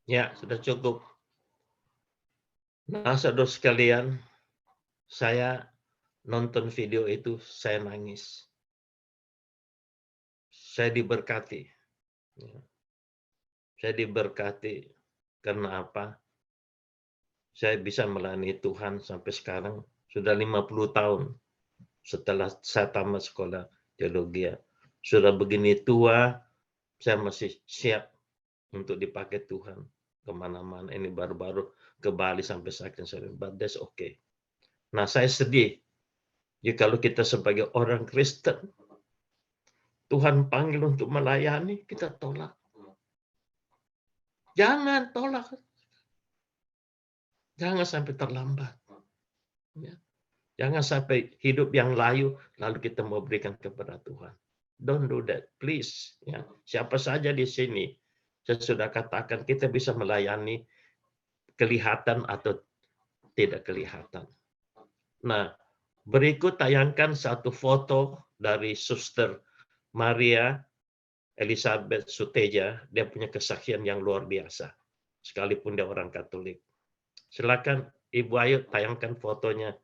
ya, sudah cukup. Nah, saudara sekalian, saya nonton video itu, saya nangis. Saya diberkati. Saya diberkati karena apa? Saya bisa melayani Tuhan sampai sekarang, sudah 50 tahun setelah saya tamat sekolah teologi. Sudah begini tua, saya masih siap untuk dipakai Tuhan kemana-mana. Ini baru-baru ke Bali sampai sakit, but that's okay. Nah, saya sedih. Ya, kalau kita sebagai orang Kristen, Tuhan panggil untuk melayani, kita tolak. Jangan tolak. Jangan sampai terlambat. Ya. Jangan sampai hidup yang layu, lalu kita mau berikan kepada Tuhan. Don't do that, please. Ya. Siapa saja di sini, saya sudah katakan kita bisa melayani kelihatan atau tidak kelihatan. Nah, berikut tayangkan satu foto dari Suster Maria Elizabeth Suteja. Dia punya kesaksian yang luar biasa, sekalipun dia orang Katolik. Silakan Ibu Ayu tayangkan fotonya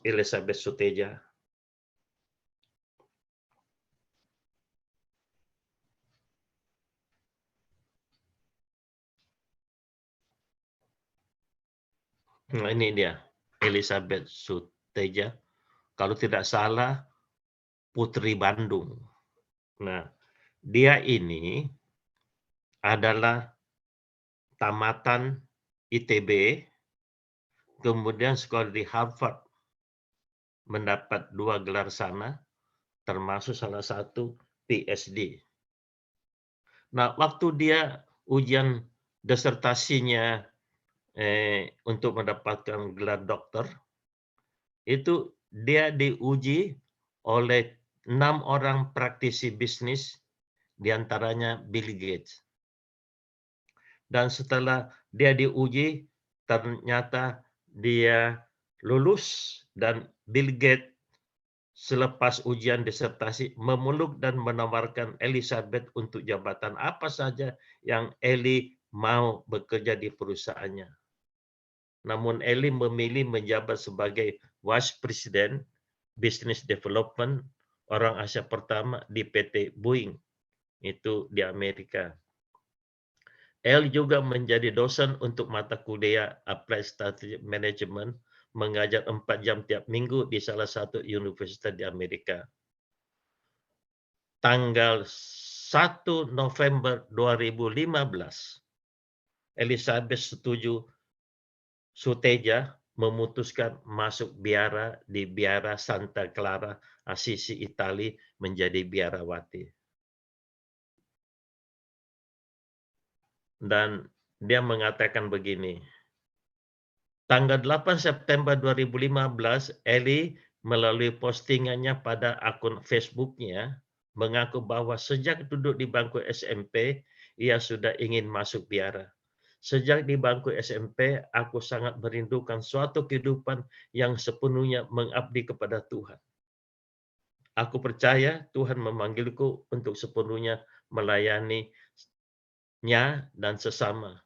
Elizabeth Suteja. Nah, ini dia Elizabeth Suteja. Kalau tidak salah Putri Bandung. Nah, dia ini adalah tamatan ITB, kemudian sekolah di Harvard, mendapat 2 gelar sana, termasuk salah satu PhD. Nah, waktu dia ujian disertasinya untuk mendapatkan gelar doktor, itu dia diuji oleh 6 orang praktisi bisnis, diantaranya Bill Gates. Dan setelah dia diuji, ternyata dia lulus, dan Bill Gates selepas ujian disertasi memeluk dan menawarkan Elizabeth untuk jabatan apa saja yang Eli mau bekerja di perusahaannya. Namun Eli memilih menjabat sebagai Vice President Business Development, orang Asia pertama di PT Boeing, itu di Amerika. Eli juga menjadi dosen untuk mata kuliah Applied Strategic Management, mengajar 4 jam tiap minggu di salah satu universitas di Amerika. Tanggal 1 November 2015, Elizabeth Suteja memutuskan masuk biara di Biara Santa Clara, Assisi, Italia, menjadi biarawati. Dan dia mengatakan begini, tanggal 8 September 2015, Eli melalui postingannya pada akun Facebook-nya mengaku bahwa sejak duduk di bangku SMP, ia sudah ingin masuk biara. Sejak di bangku SMP, aku sangat merindukan suatu kehidupan yang sepenuhnya mengabdi kepada Tuhan. Aku percaya Tuhan memanggilku untuk sepenuhnya melayani-Nya dan sesama.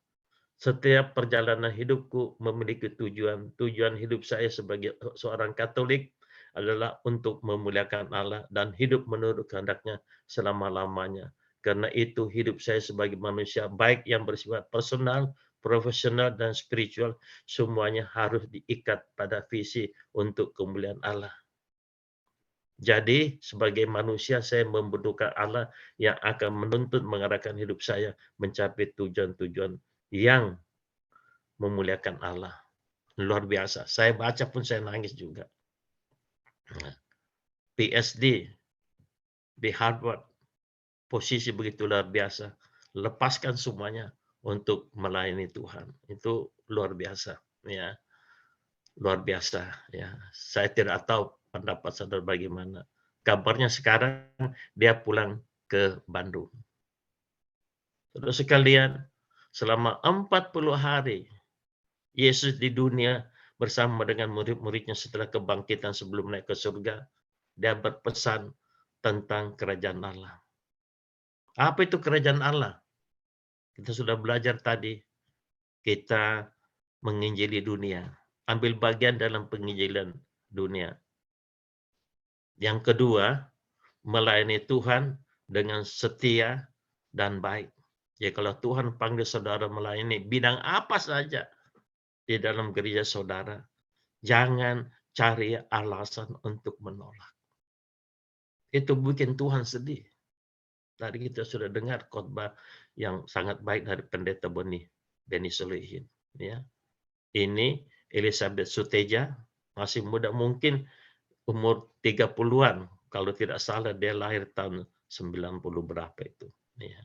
Setiap perjalanan hidupku memiliki tujuan. Tujuan hidup saya sebagai seorang Katolik adalah untuk memuliakan Allah dan hidup menurut kehendak-Nya selama-lamanya. Karena itu hidup saya sebagai manusia, baik yang bersifat personal, profesional, dan spiritual, semuanya harus diikat pada visi untuk kemuliaan Allah. Jadi, sebagai manusia, saya membutuhkan Allah yang akan menuntun mengarahkan hidup saya mencapai tujuan-tujuan yang memuliakan Allah. Luar biasa. Saya baca pun saya nangis juga. PhD di Harvard, posisi begitu luar biasa. Lepaskan semuanya untuk melayani Tuhan. Itu luar biasa, ya. Luar biasa, ya. Saya tidak tahu pendapat saudara bagaimana. Kabarnya sekarang dia pulang ke Bandung. Saudara sekalian, selama 40 hari Yesus di dunia bersama dengan murid-muridnya setelah kebangkitan sebelum naik ke surga, dia berpesan tentang kerajaan Allah. Apa itu kerajaan Allah? Kita sudah belajar tadi, kita menginjili dunia, ambil bagian dalam penginjilan dunia. Yang kedua, melayani Tuhan dengan setia dan baik. Ya, kalau Tuhan panggil saudara melayani bidang apa saja di dalam gereja saudara, jangan cari alasan untuk menolak. Itu bikin Tuhan sedih. Tadi kita sudah dengar khotbah yang sangat baik dari Pendeta Benny Solihin. Ya. Ini Elizabeth Suteja, masih muda, mungkin umur 30-an. Kalau tidak salah dia lahir tahun 90 berapa itu. Ya.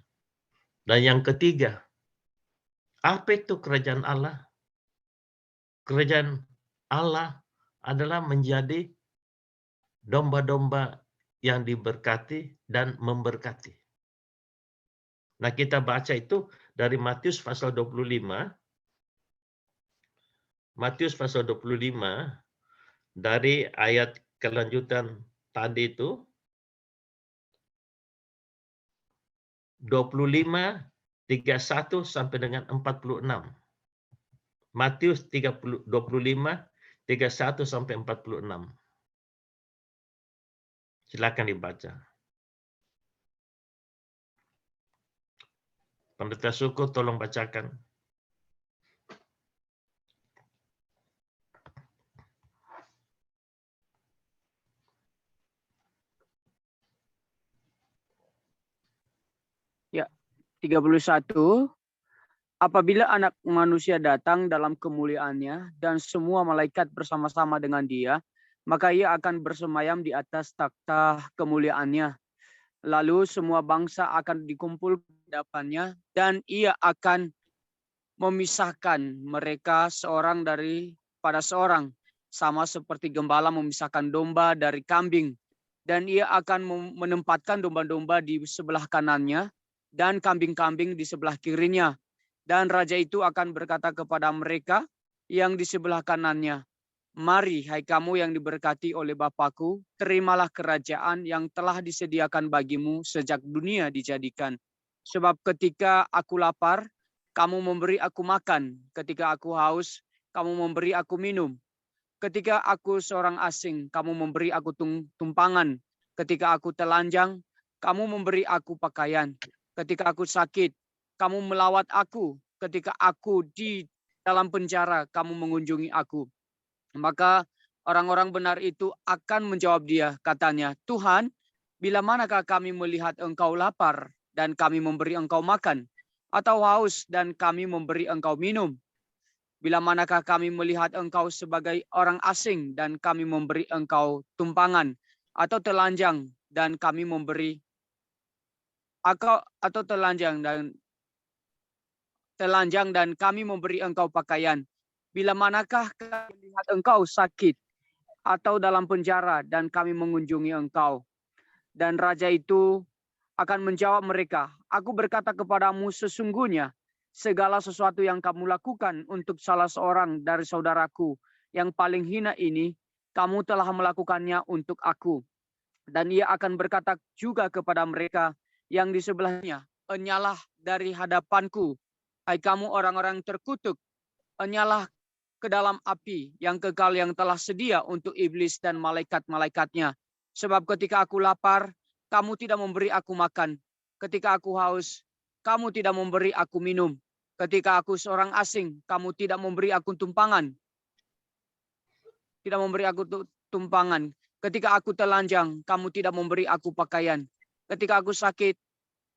Dan yang ketiga, apa itu kerajaan Allah? Kerajaan Allah adalah menjadi domba-domba yang diberkati dan memberkati. Nah, kita baca itu dari Matius pasal 25. Matius pasal 25 dari ayat kelanjutan tadi itu 25 31 sampai dengan 46. Matius 25 31 sampai 46. Silakan dibaca. Pendeta Suko tolong bacakan. Ya, 31. Apabila Anak Manusia datang dalam kemuliaannya dan semua malaikat bersama-sama dengan Dia, maka Ia akan bersemayam di atas takhta kemuliaannya. Lalu semua bangsa akan dikumpul di hadapannya dan ia akan memisahkan mereka seorang daripada seorang, sama seperti gembala memisahkan domba dari kambing. Dan ia akan menempatkan domba-domba di sebelah kanannya dan kambing-kambing di sebelah kirinya. Dan raja itu akan berkata kepada mereka yang di sebelah kanannya, "Mari, hai kamu yang diberkati oleh Bapakku, terimalah kerajaan yang telah disediakan bagimu sejak dunia dijadikan. Sebab ketika aku lapar, kamu memberi aku makan. Ketika aku haus, kamu memberi aku minum. Ketika aku seorang asing, kamu memberi aku tumpangan. Ketika aku telanjang, kamu memberi aku pakaian. Ketika aku sakit, kamu melawat aku. Ketika aku di dalam penjara, kamu mengunjungi aku." Maka orang-orang benar itu akan menjawab dia, katanya, "Tuhan, bila manakah kami melihat engkau lapar dan kami memberi engkau makan, atau haus dan kami memberi engkau minum? Bila manakah kami melihat engkau sebagai orang asing dan kami memberi engkau tumpangan, atau telanjang dan kami memberi atau telanjang dan kami memberi engkau pakaian? Bila manakah kami melihat engkau sakit atau dalam penjara dan kami mengunjungi engkau?" Dan raja itu akan menjawab mereka, "Aku berkata kepadamu, sesungguhnya segala sesuatu yang kamu lakukan untuk salah seorang dari saudaraku yang paling hina ini, kamu telah melakukannya untuk aku." Dan ia akan berkata juga kepada mereka yang di sebelahnya, "Enyalah dari hadapanku, hai kamu orang-orang terkutuk, enyalah ke dalam api yang kekal yang telah sedia untuk iblis dan malaikat-malaikatnya. Sebab ketika aku lapar, kamu tidak memberi aku makan. Ketika aku haus, kamu tidak memberi aku minum. Ketika aku seorang asing, kamu tidak memberi aku tumpangan. Ketika aku telanjang, kamu tidak memberi aku pakaian. Ketika aku sakit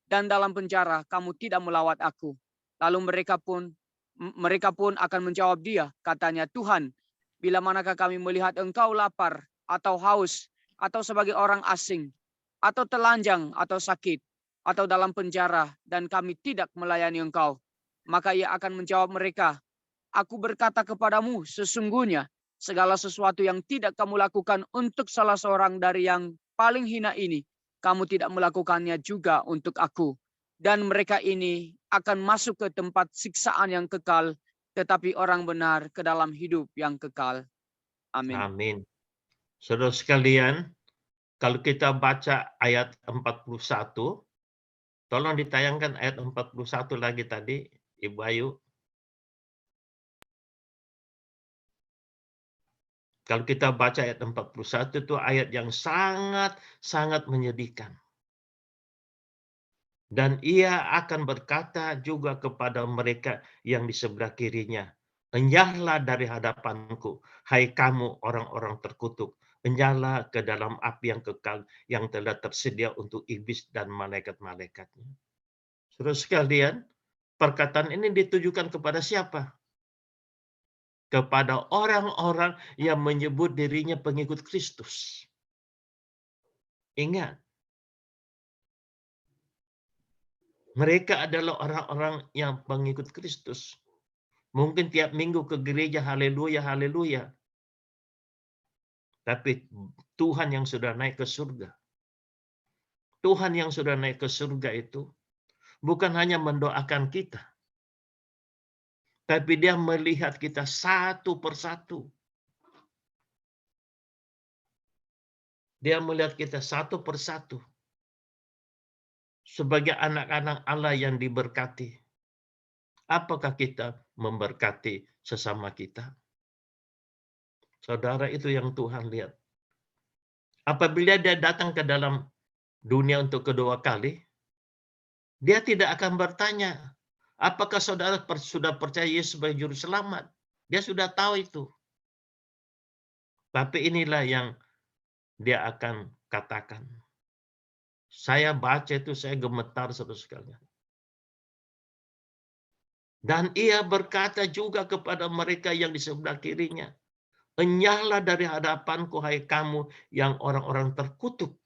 dan dalam penjara, kamu tidak melawat aku." Lalu mereka pun akan menjawab dia, katanya, "Tuhan, bila manakah kami melihat engkau lapar atau haus atau sebagai orang asing atau telanjang atau sakit atau dalam penjara dan kami tidak melayani engkau?" Maka ia akan menjawab mereka, "Aku berkata kepadamu, sesungguhnya segala sesuatu yang tidak kamu lakukan untuk salah seorang dari yang paling hina ini, kamu tidak melakukannya juga untuk aku." Dan mereka ini akan masuk ke tempat siksaan yang kekal, tetapi orang benar ke dalam hidup yang kekal. Amin. Amin. Saudara sekalian, kalau kita baca ayat 41, tolong ditayangkan ayat 41 lagi tadi, Ibu Ayu. Kalau kita baca ayat 41 itu ayat yang sangat menyedihkan. Dan ia akan berkata juga kepada mereka yang di sebelah kirinya, "Enyahlah dari hadapanku, hai kamu orang-orang terkutuk. Enyahlah ke dalam api yang kekal yang telah tersedia untuk iblis dan malaikat-malaikatnya." Saudara sekalian, perkataan ini ditujukan kepada siapa? Kepada orang-orang yang menyebut dirinya pengikut Kristus. Ingat, mereka adalah orang-orang yang pengikut Kristus. Mungkin tiap minggu ke gereja, haleluya, haleluya. Tapi Tuhan yang sudah naik ke surga. Tuhan yang sudah naik ke surga itu bukan hanya mendoakan kita, tapi dia melihat kita satu persatu. Dia melihat kita satu persatu. Sebagai anak-anak Allah yang diberkati. Apakah kita memberkati sesama kita? Saudara, itu yang Tuhan lihat. Apabila dia datang ke dalam dunia untuk kedua kali, dia tidak akan bertanya, apakah saudara sudah percaya Yesus sebagai juru selamat? Dia sudah tahu itu. Tapi inilah yang dia akan katakan. Saya baca itu, saya gemetar saudara sekalian. Dan ia berkata juga kepada mereka yang di sebelah kirinya, "Enyahlah dari hadapanku, hai kamu yang orang-orang terkutuk."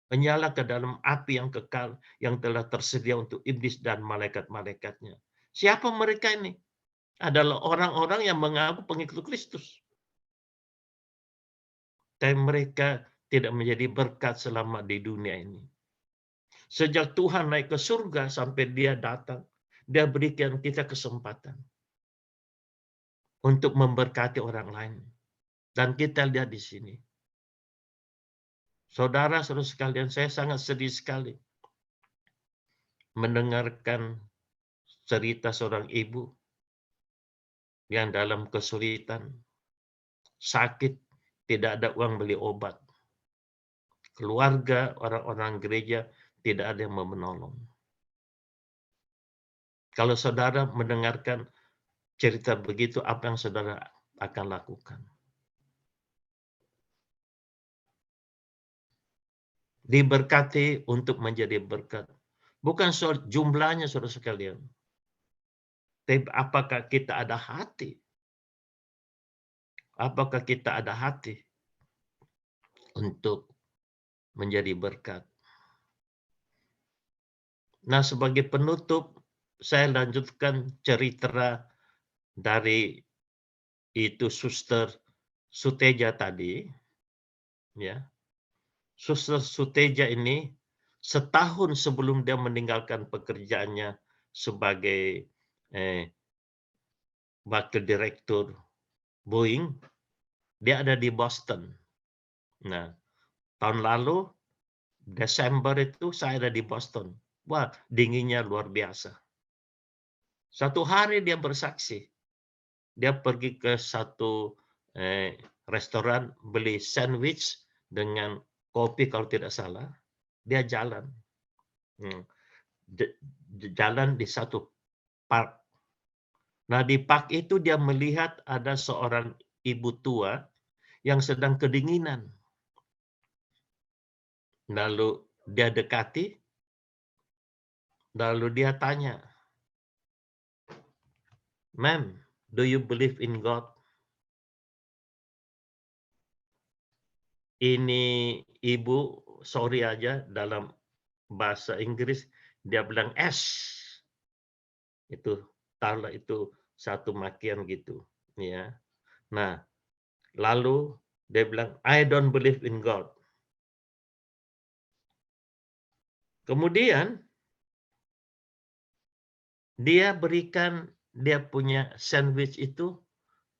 menyala ke dalam api yang kekal yang telah tersedia untuk iblis dan malaikat-malaikatnya. Siapa mereka ini? Adalah orang-orang yang mengaku pengikut Kristus. Tapi mereka tidak menjadi berkat selama di dunia ini. Sejak Tuhan naik ke surga sampai dia datang, dia berikan kita kesempatan untuk memberkati orang lain. Dan kita lihat di sini. Saudara-saudara sekalian, saya sangat sedih sekali mendengarkan cerita seorang ibu yang dalam kesulitan, sakit, tidak ada uang beli obat. Keluarga, orang-orang gereja, tidak ada yang mau menolong. Kalau saudara mendengarkan cerita begitu, apa yang saudara akan lakukan? Diberkati untuk menjadi berkat. Bukan soal jumlahnya, saudara sekalian. Tapi apakah kita ada hati? Apakah kita ada hati untuk menjadi berkat? Nah, sebagai penutup, saya lanjutkan cerita dari itu Suster Suteja tadi. Ya, Suster Suteja ini setahun sebelum dia meninggalkan pekerjaannya sebagai wakil direktur Boeing, dia ada di Boston. Nah, tahun lalu Desember itu saya ada di Boston. Wah, dinginnya luar biasa. Satu hari dia bersaksi. Dia pergi ke satu restoran, beli sandwich dengan kopi kalau tidak salah. Dia jalan. Jalan di satu park. Nah, di park itu dia melihat ada seorang ibu tua yang sedang kedinginan. Lalu dia dekati, lalu dia tanya, "Ma'am, do you believe in God?" Ini ibu, sorry aja, dalam bahasa Inggris, dia bilang "yes". Itu, taruhlah itu satu makian gitu. Ya. Nah, lalu dia bilang, "I don't believe in God." Kemudian, dia berikan dia punya sandwich itu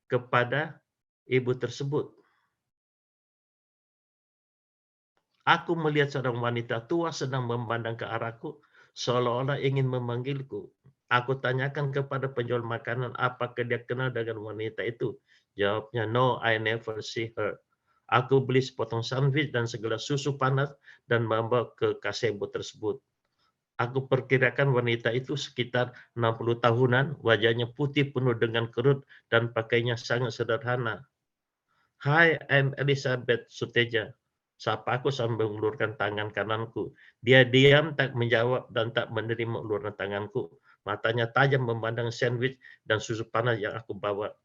kepada ibu tersebut. Aku melihat seorang wanita tua sedang memandang ke arahku, seolah-olah ingin memanggilku. Aku tanyakan kepada penjual makanan, apakah dia kenal dengan wanita itu? Jawabnya, "No, I never see her." Aku beli sepotong sandwich dan segelas susu panas dan membawa ke gazebo tersebut. Aku perkirakan wanita itu sekitar 60 tahunan, wajahnya putih penuh dengan kerut dan pakainya sangat sederhana. "Hi, I'm Elizabeth Suteja." Sapa aku sambil mengulurkan tangan kananku. Dia diam, tak menjawab dan tak menerima uluran tanganku. Matanya tajam memandang sandwich dan susu panas yang aku bawa.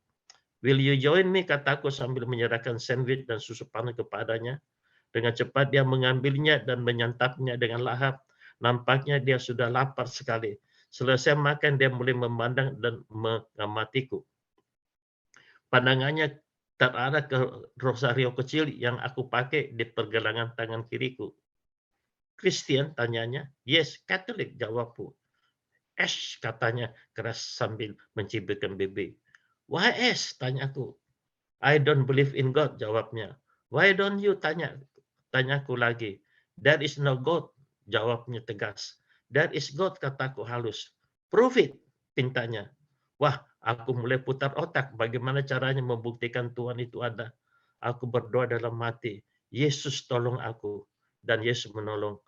"Will you join me?" kataku sambil menyerahkan sandwich dan susu panas kepadanya. Dengan cepat dia mengambilnya dan menyantapnya dengan lahap. Nampaknya dia sudah lapar sekali. Selesai makan, dia mulai memandang dan mengamatiku. Pandangannya terarah ke rosario kecil yang aku pakai di pergelangan tangan kiriku. "Christian?" tanyanya. "Yes, Catholic," jawabku. "Esh," katanya keras sambil mencibirkan bibir. "Why esh?" tanyaku. "I don't believe in God," jawabnya. "Why don't you?" tanyaku lagi. "There is no God," jawabnya tegas. "There is God," kataku halus. "Prove it," pintanya. Wah, aku mulai putar otak bagaimana caranya membuktikan Tuhan itu ada. Aku berdoa dalam hati, "Yesus tolong aku." Dan Yesus menolong.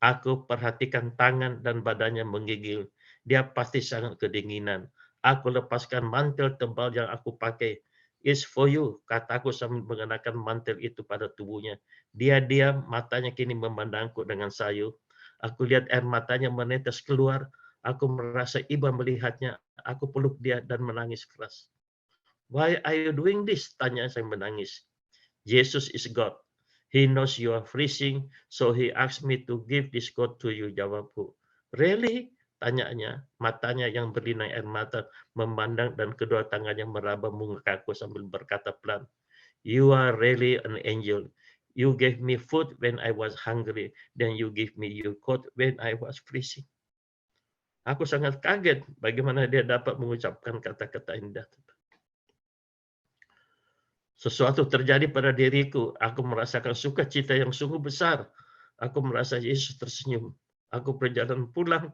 Aku perhatikan tangan dan badannya menggigil. Dia pasti sangat kedinginan. Aku lepaskan mantel tebal yang aku pakai. "It's for you," kataku sambil mengenakan mantel itu pada tubuhnya. Dia diam, matanya kini memandangku dengan sayu. Aku lihat air matanya menetes keluar. Aku merasa iba melihatnya. Aku peluk dia dan menangis keras. "Why are you doing this?" tanya saya menangis. "Jesus is God. He knows you are freezing, so he asked me to give this coat to you, jawabku. Really? Tanyanya, matanya yang berlinang air mata memandang dan kedua tangannya meraba mukaku sambil berkata pelan, you are really an angel. You gave me food when I was hungry, then you give me your coat when I was freezing. Aku sangat kaget bagaimana dia dapat mengucapkan kata-kata indah. Sesuatu terjadi pada diriku. Aku merasakan sukacita yang sungguh besar. Aku merasa Yesus tersenyum. Aku berjalan pulang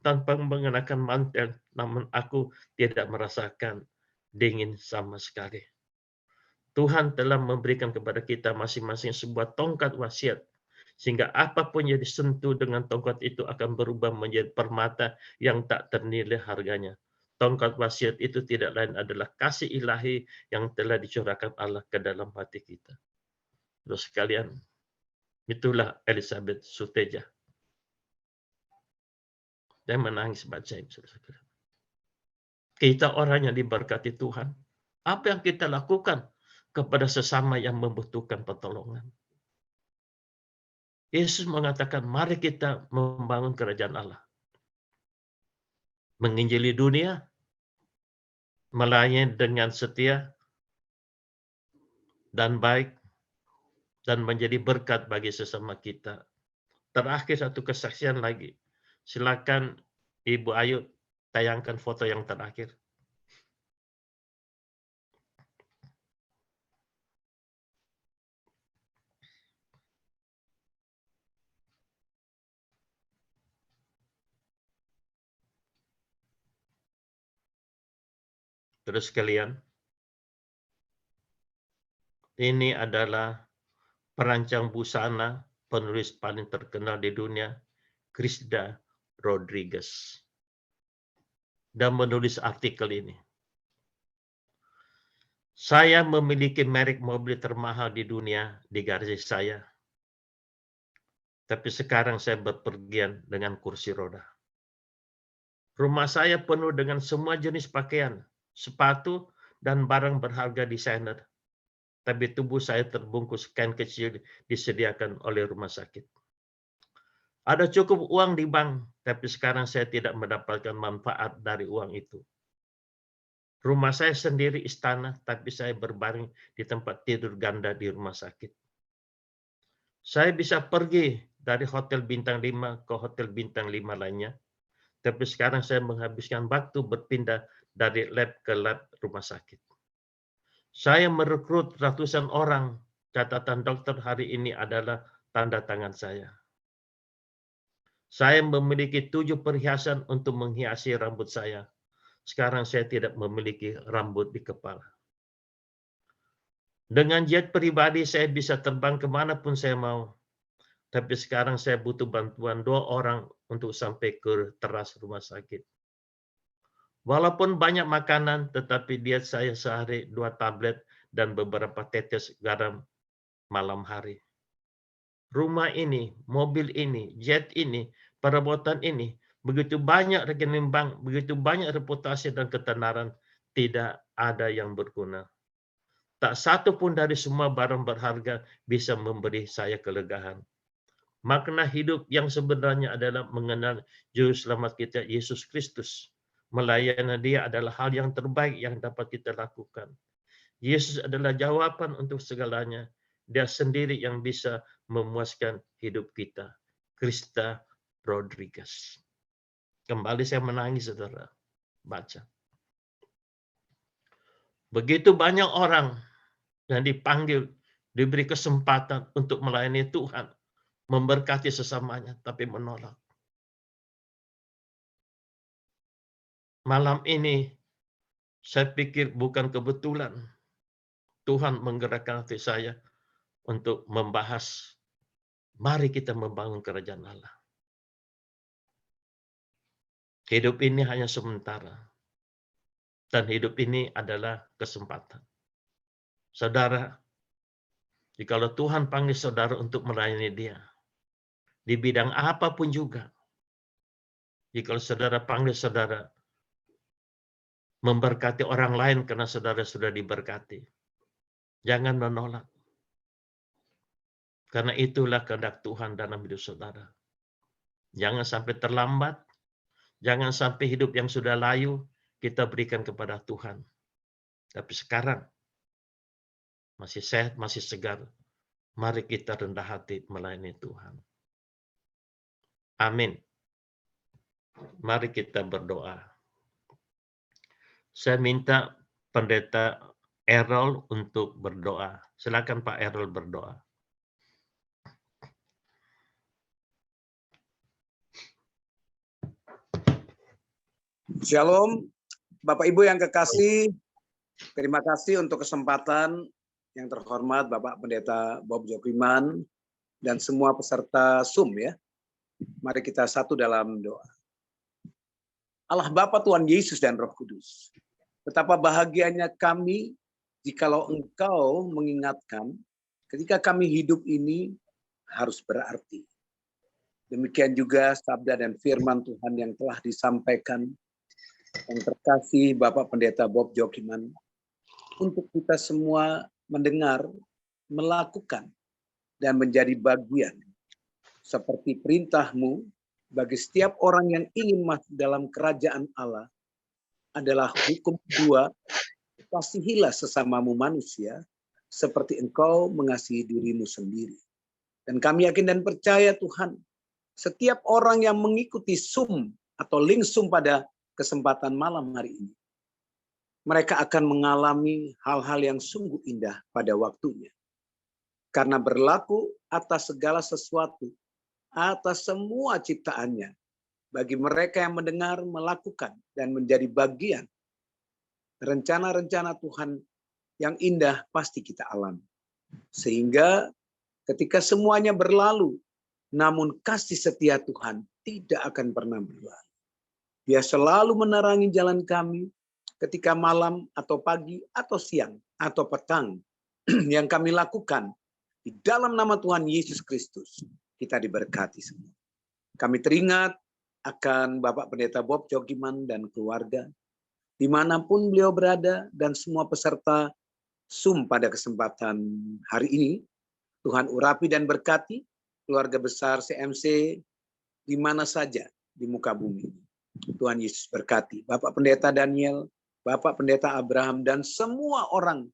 tanpa mengenakan mantel, namun aku tidak merasakan dingin sama sekali. Tuhan telah memberikan kepada kita masing-masing sebuah tongkat wasiat, sehingga apapun yang disentuh dengan tongkat itu akan berubah menjadi permata yang tak ternilai harganya. Tongkat wasiat itu tidak lain adalah kasih ilahi yang telah dicurahkan Allah ke dalam hati kita. Terus sekalian, itulah Elizabeth Suteja. Saya menangis baca ini. Kita orang yang diberkati Tuhan. Apa yang kita lakukan kepada sesama yang membutuhkan pertolongan? Yesus mengatakan, mari kita membangun kerajaan Allah. Menginjili dunia, melayani dengan setia dan baik, dan menjadi berkat bagi sesama kita. Terakhir satu kesaksian lagi. Silakan Ibu Ayu tayangkan foto yang terakhir. Terus sekalian, ini adalah perancang busana, penulis paling terkenal di dunia, Krista Rodriguez. Dan menulis artikel ini. Saya memiliki merek mobil termahal di dunia di garasi saya. Tapi sekarang saya berpergian dengan kursi roda. Rumah saya penuh dengan semua jenis pakaian, sepatu, dan barang berharga desainer. Tapi tubuh saya terbungkus kain kecil disediakan oleh rumah sakit. Ada cukup uang di bank, tapi sekarang saya tidak mendapatkan manfaat dari uang itu. Rumah saya sendiri istana, tapi saya berbaring di tempat tidur ganda di rumah sakit. Saya bisa pergi dari hotel bintang 5 ke hotel bintang 5 lainnya, tapi sekarang saya menghabiskan waktu berpindah dari lab ke lab rumah sakit. Saya merekrut ratusan orang. Catatan dokter hari ini adalah tanda tangan saya. Saya memiliki 7 perhiasan untuk menghiasi rambut saya. Sekarang saya tidak memiliki rambut di kepala. Dengan jet pribadi saya bisa terbang kemanapun saya mau. Tapi sekarang saya butuh bantuan 2 orang untuk sampai ke teras rumah sakit. Walaupun banyak makanan, tetapi diet saya sehari 2 tablet dan beberapa tetes garam malam hari. Rumah ini, mobil ini, jet ini, perabotan ini, begitu banyak rekening bank, begitu banyak reputasi dan ketenaran, tidak ada yang berguna. Tak satu pun dari semua barang berharga bisa memberi saya kelegaan. Makna hidup yang sebenarnya adalah mengenal Juru Selamat kita, Yesus Kristus. Melayani Dia adalah hal yang terbaik yang dapat kita lakukan. Yesus adalah jawaban untuk segalanya. Dia sendiri yang bisa memuaskan hidup kita. Krista Rodriguez. Kembali saya menangis, saudara. Baca. Begitu banyak orang yang dipanggil, diberi kesempatan untuk melayani Tuhan, memberkati sesamanya, tapi menolak. Malam ini, saya pikir bukan kebetulan Tuhan menggerakkan hati saya untuk membahas, mari kita membangun kerajaan Allah. Hidup ini hanya sementara. Dan hidup ini adalah kesempatan. Saudara, jikalau Tuhan panggil saudara untuk melayani Dia, di bidang apapun juga, jikalau saudara panggil saudara memberkati orang lain karena saudara sudah diberkati, jangan menolak. Karena itulah kehendak Tuhan dalam hidup saudara. Jangan sampai terlambat, jangan sampai hidup yang sudah layu kita berikan kepada Tuhan. Tapi sekarang masih sehat, masih segar. Mari kita rendah hati melayani Tuhan. Amin. Mari kita berdoa. Saya minta Pendeta Errol untuk berdoa. Silakan Pak Errol berdoa. Shalom, Bapak Ibu yang kekasih, terima kasih untuk kesempatan yang terhormat Bapak Pendeta Bob Jokiman dan semua peserta Zoom ya. Mari kita satu dalam doa. Allah Bapa, Tuhan Yesus dan Roh Kudus, betapa bahagianya kami jikalau Engkau mengingatkan ketika kami hidup ini harus berarti. Demikian juga sabda dan firman Tuhan yang telah disampaikan yang terkasih Bapak Pendeta Bob Jokiman untuk kita semua mendengar, melakukan, dan menjadi bagian seperti perintah-Mu bagi setiap orang yang ingin masuk dalam kerajaan Allah adalah hukum kedua, kasihilah sesamamu manusia seperti Engkau mengasihi dirimu sendiri. Dan kami yakin dan percaya Tuhan, setiap orang yang mengikuti Zoom atau link Zoom pada kesempatan malam hari ini, mereka akan mengalami hal-hal yang sungguh indah pada waktunya. Karena berlaku atas segala sesuatu, atas semua ciptaannya, bagi mereka yang mendengar, melakukan, dan menjadi bagian rencana-rencana Tuhan yang indah pasti kita alami. Sehingga ketika semuanya berlalu, namun kasih setia Tuhan tidak akan pernah berlalu. Dia selalu menerangi jalan kami ketika malam atau pagi atau siang atau petang yang kami lakukan di dalam nama Tuhan Yesus Kristus. Kita diberkati semua. Kami teringat akan Bapak Pendeta Bob Jokiman dan keluarga dimanapun beliau berada dan semua peserta Zoom pada kesempatan hari ini. Tuhan urapi dan berkati keluarga besar CMC di mana saja di muka bumi. Tuhan Yesus berkati Bapak Pendeta Daniel, Bapak Pendeta Abraham, dan semua orang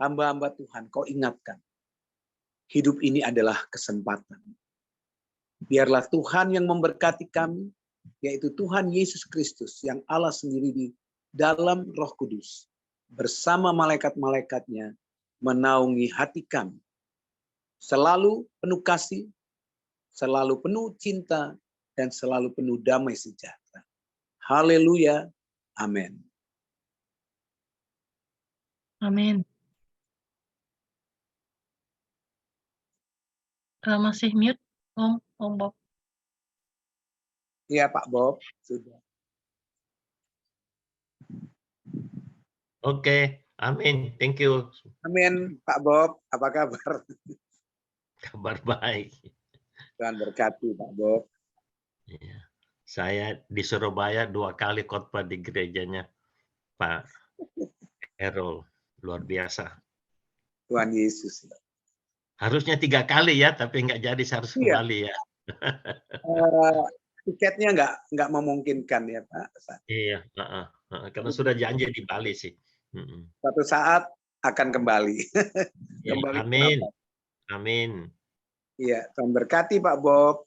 hamba-hamba Tuhan. Kau ingatkan, hidup ini adalah kesempatan. Biarlah Tuhan yang memberkati kami, yaitu Tuhan Yesus Kristus yang Allah sendiri di dalam Roh Kudus, bersama malaikat-malaikatnya menaungi hati kami. Selalu penuh kasih, selalu penuh cinta, dan selalu penuh damai sejahtera. Haleluya. Amin. Amin. Masih mute, Om Bob. Iya Pak Bob, sudah. Oke, amin. Thank you. Amin, Pak Bob. Apa kabar? Kabar baik. Tuhan berkati Pak Bob. Iya. Saya di Surabaya 2 kali khotbah di gerejanya Pak Errol. Luar biasa. Tuhan Yesus. Harusnya 3 kali ya, tapi nggak jadi, saya harus Iya. kembali ya. Tiketnya nggak memungkinkan ya Pak. Iya, karena sudah janji di Bali sih. Suatu saat akan kembali. Ya, Kembali ke amin. Bapak. Amin. Iya, Tuhan berkati Pak Bob.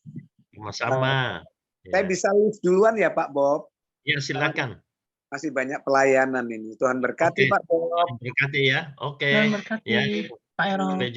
Sama-sama. Saya bisa live duluan ya Pak Bob. Ya, silakan. Masih banyak pelayanan ini. Tuhan berkati Oke. Pak Bob. Berkati ya. Oke. Tuhan berkati Ya. Pak Errol. Sampai jumpa.